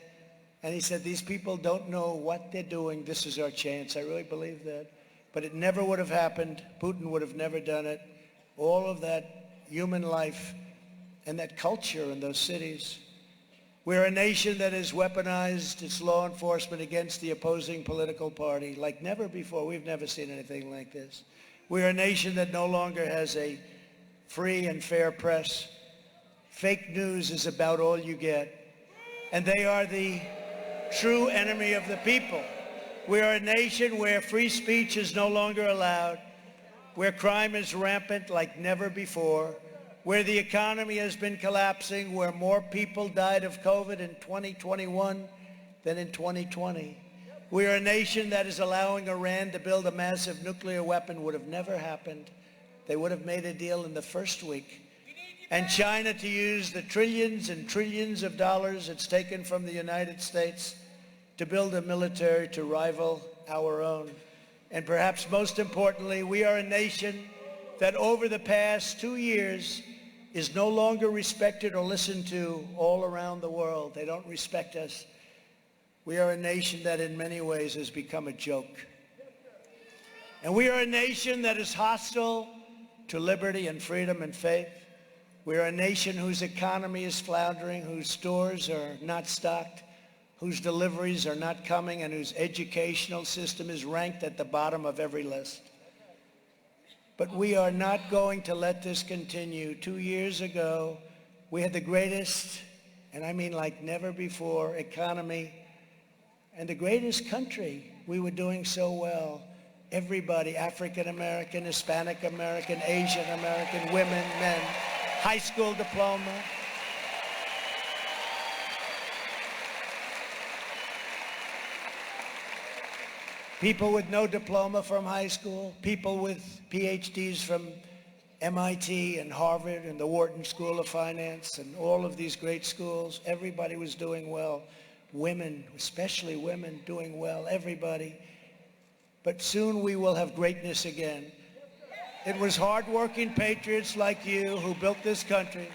and he said, these people don't know what they're doing. This is our chance. I really believe that. But it never would have happened. Putin would have never done it. All of that human life and that culture in those cities. We're a nation that has weaponized its law enforcement against the opposing political party like never before. We've never seen anything like this. We're a nation that no longer has a free and fair press. Fake news is about all you get. And they are the true enemy of the people. We are a nation where free speech is no longer allowed, where crime is rampant like never before, where the economy has been collapsing, where more people died of COVID in 2021 than in 2020. We are a nation that is allowing Iran to build a massive nuclear weapon. Would have never happened. They would have made a deal in the first week. And China to use the trillions and trillions of dollars it's taken from the United States to build a military to rival our own. And perhaps most importantly, we are a nation that over the past 2 years is no longer respected or listened to all around the world. They don't respect us. We are a nation that in many ways has become a joke. And we are a nation that is hostile to liberty and freedom and faith. We are a nation whose economy is floundering, whose stores are not stocked, whose deliveries are not coming, and whose educational system is ranked at the bottom of every list. But we are not going to let this continue. 2 years ago, we had the greatest, and I mean like never before, economy and the greatest country We were doing so well. Everybody, African American, Hispanic American, Asian American, women, men, high school diploma. People with no diploma from high school, people with PhDs from MIT and Harvard and the Wharton School of Finance and all of these great schools. Everybody was doing well. Women, especially women, doing well. Everybody. But soon we will have greatness again. It was hardworking patriots like you who built this country,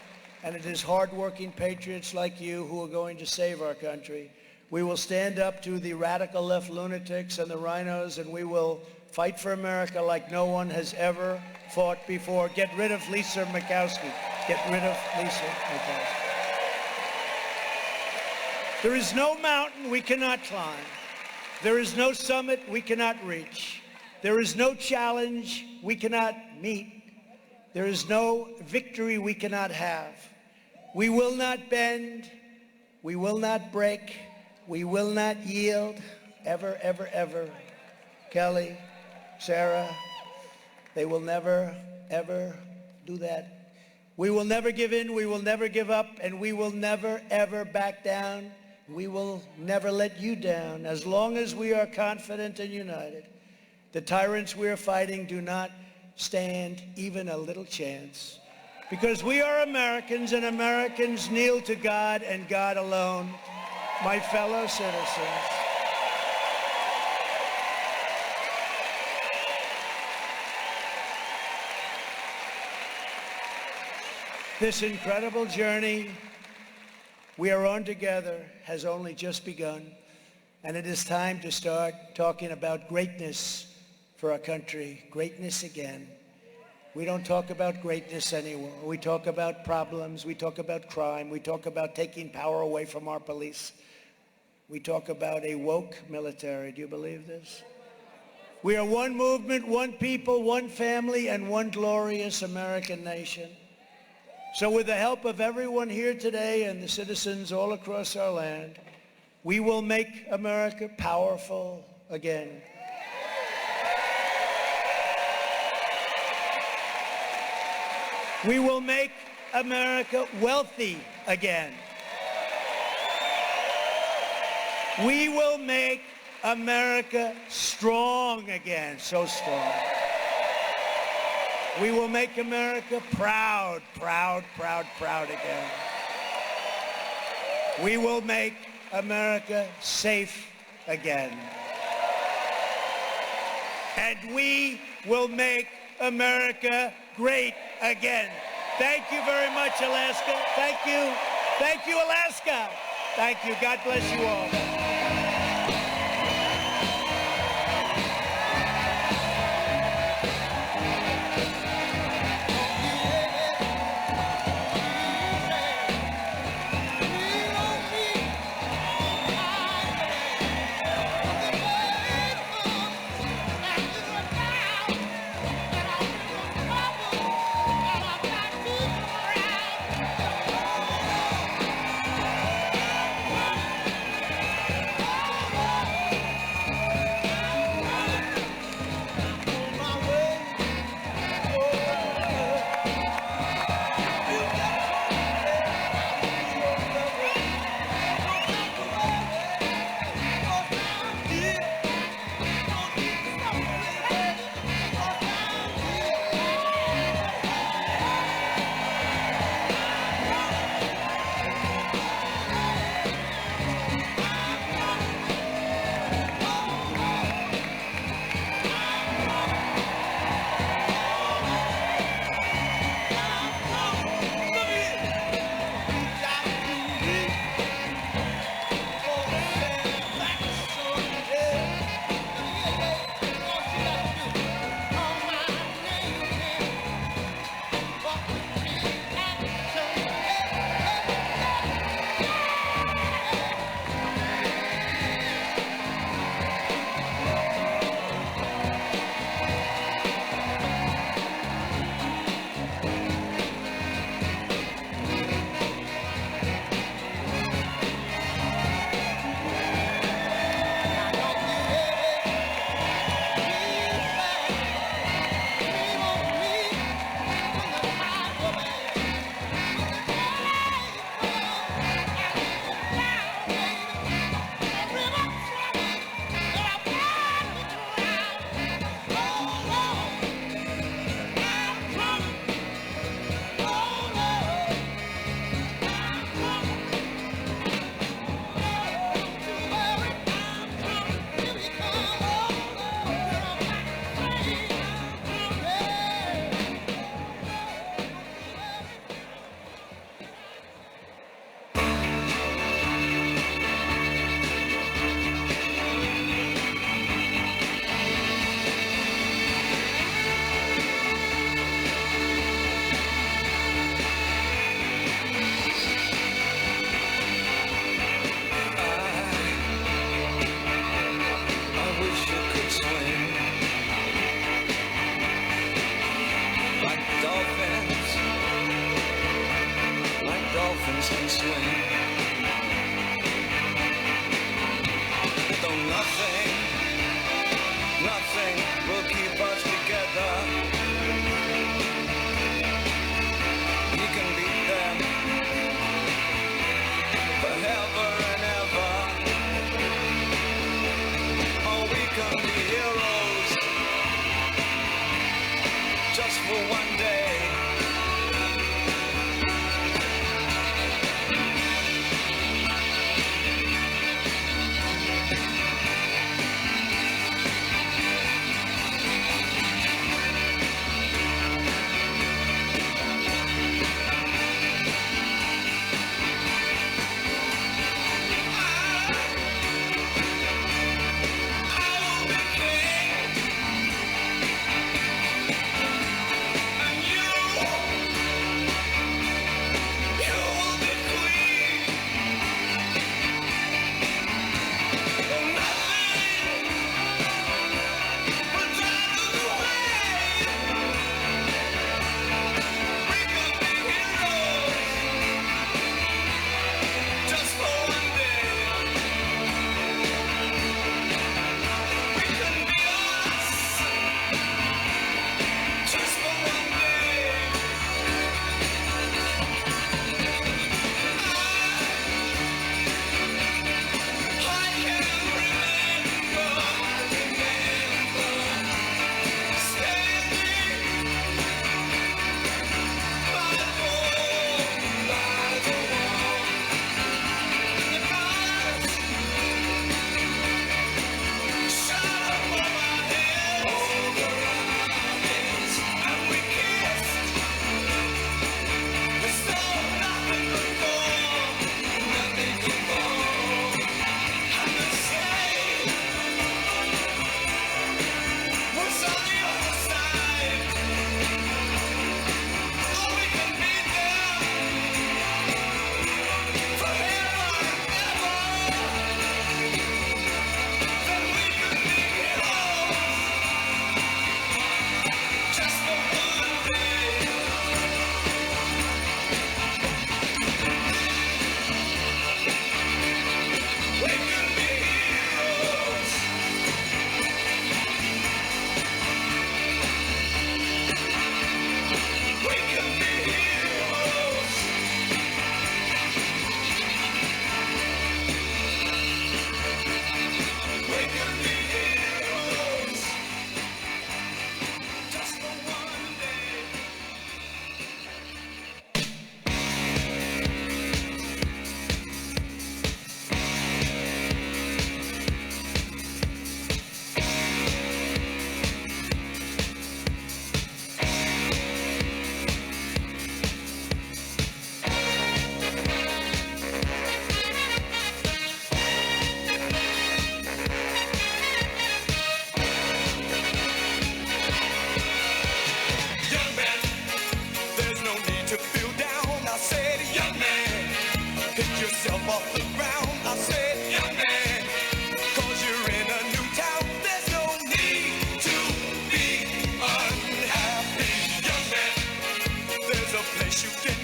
and it is hardworking patriots like you who are going to save our country. We will stand up to the radical left lunatics and the rhinos, and we will fight for America like no one has ever fought before. Get rid of Lisa Murkowski. Get rid of Lisa Murkowski. There is no mountain we cannot climb. There is no summit we cannot reach. There is no challenge we cannot meet. There is no victory we cannot have. We will not bend. We will not break. We will not yield. Ever, ever, ever. Kelly, Sarah, they will never, ever do that. We will never give in. We will never give up. And we will never, ever back down. We will never let you down as long as we are confident and united. The tyrants we are fighting do not stand even a little chance. Because we are Americans, and Americans kneel to God and God alone. My fellow citizens, this incredible journey we are on together has only just begun, and it is time to start talking about greatness for our country, greatness again. We don't talk about greatness anymore. We talk about problems. We talk about crime. We talk about taking power away from our police. We talk about a woke military. Do you believe this? We are one movement, one people, one family, and one glorious American nation. So with the help of everyone here today and the citizens all across our land, we will make America powerful again. We will make America wealthy again. We will make America strong again, so strong. We will make America proud, proud, proud, proud again. We will make America safe again. And we will make America great again. Thank you very much, Alaska. Thank you. Thank you, Alaska. Thank you. God bless you all. dolphins can swim. Though nothing will keep us together. We can beat them forever and ever. Oh, we can be heroes just for one day. Off the ground, I said, young man, 'cause you're in a new town, there's no need to be unhappy. Young man, there's a place you can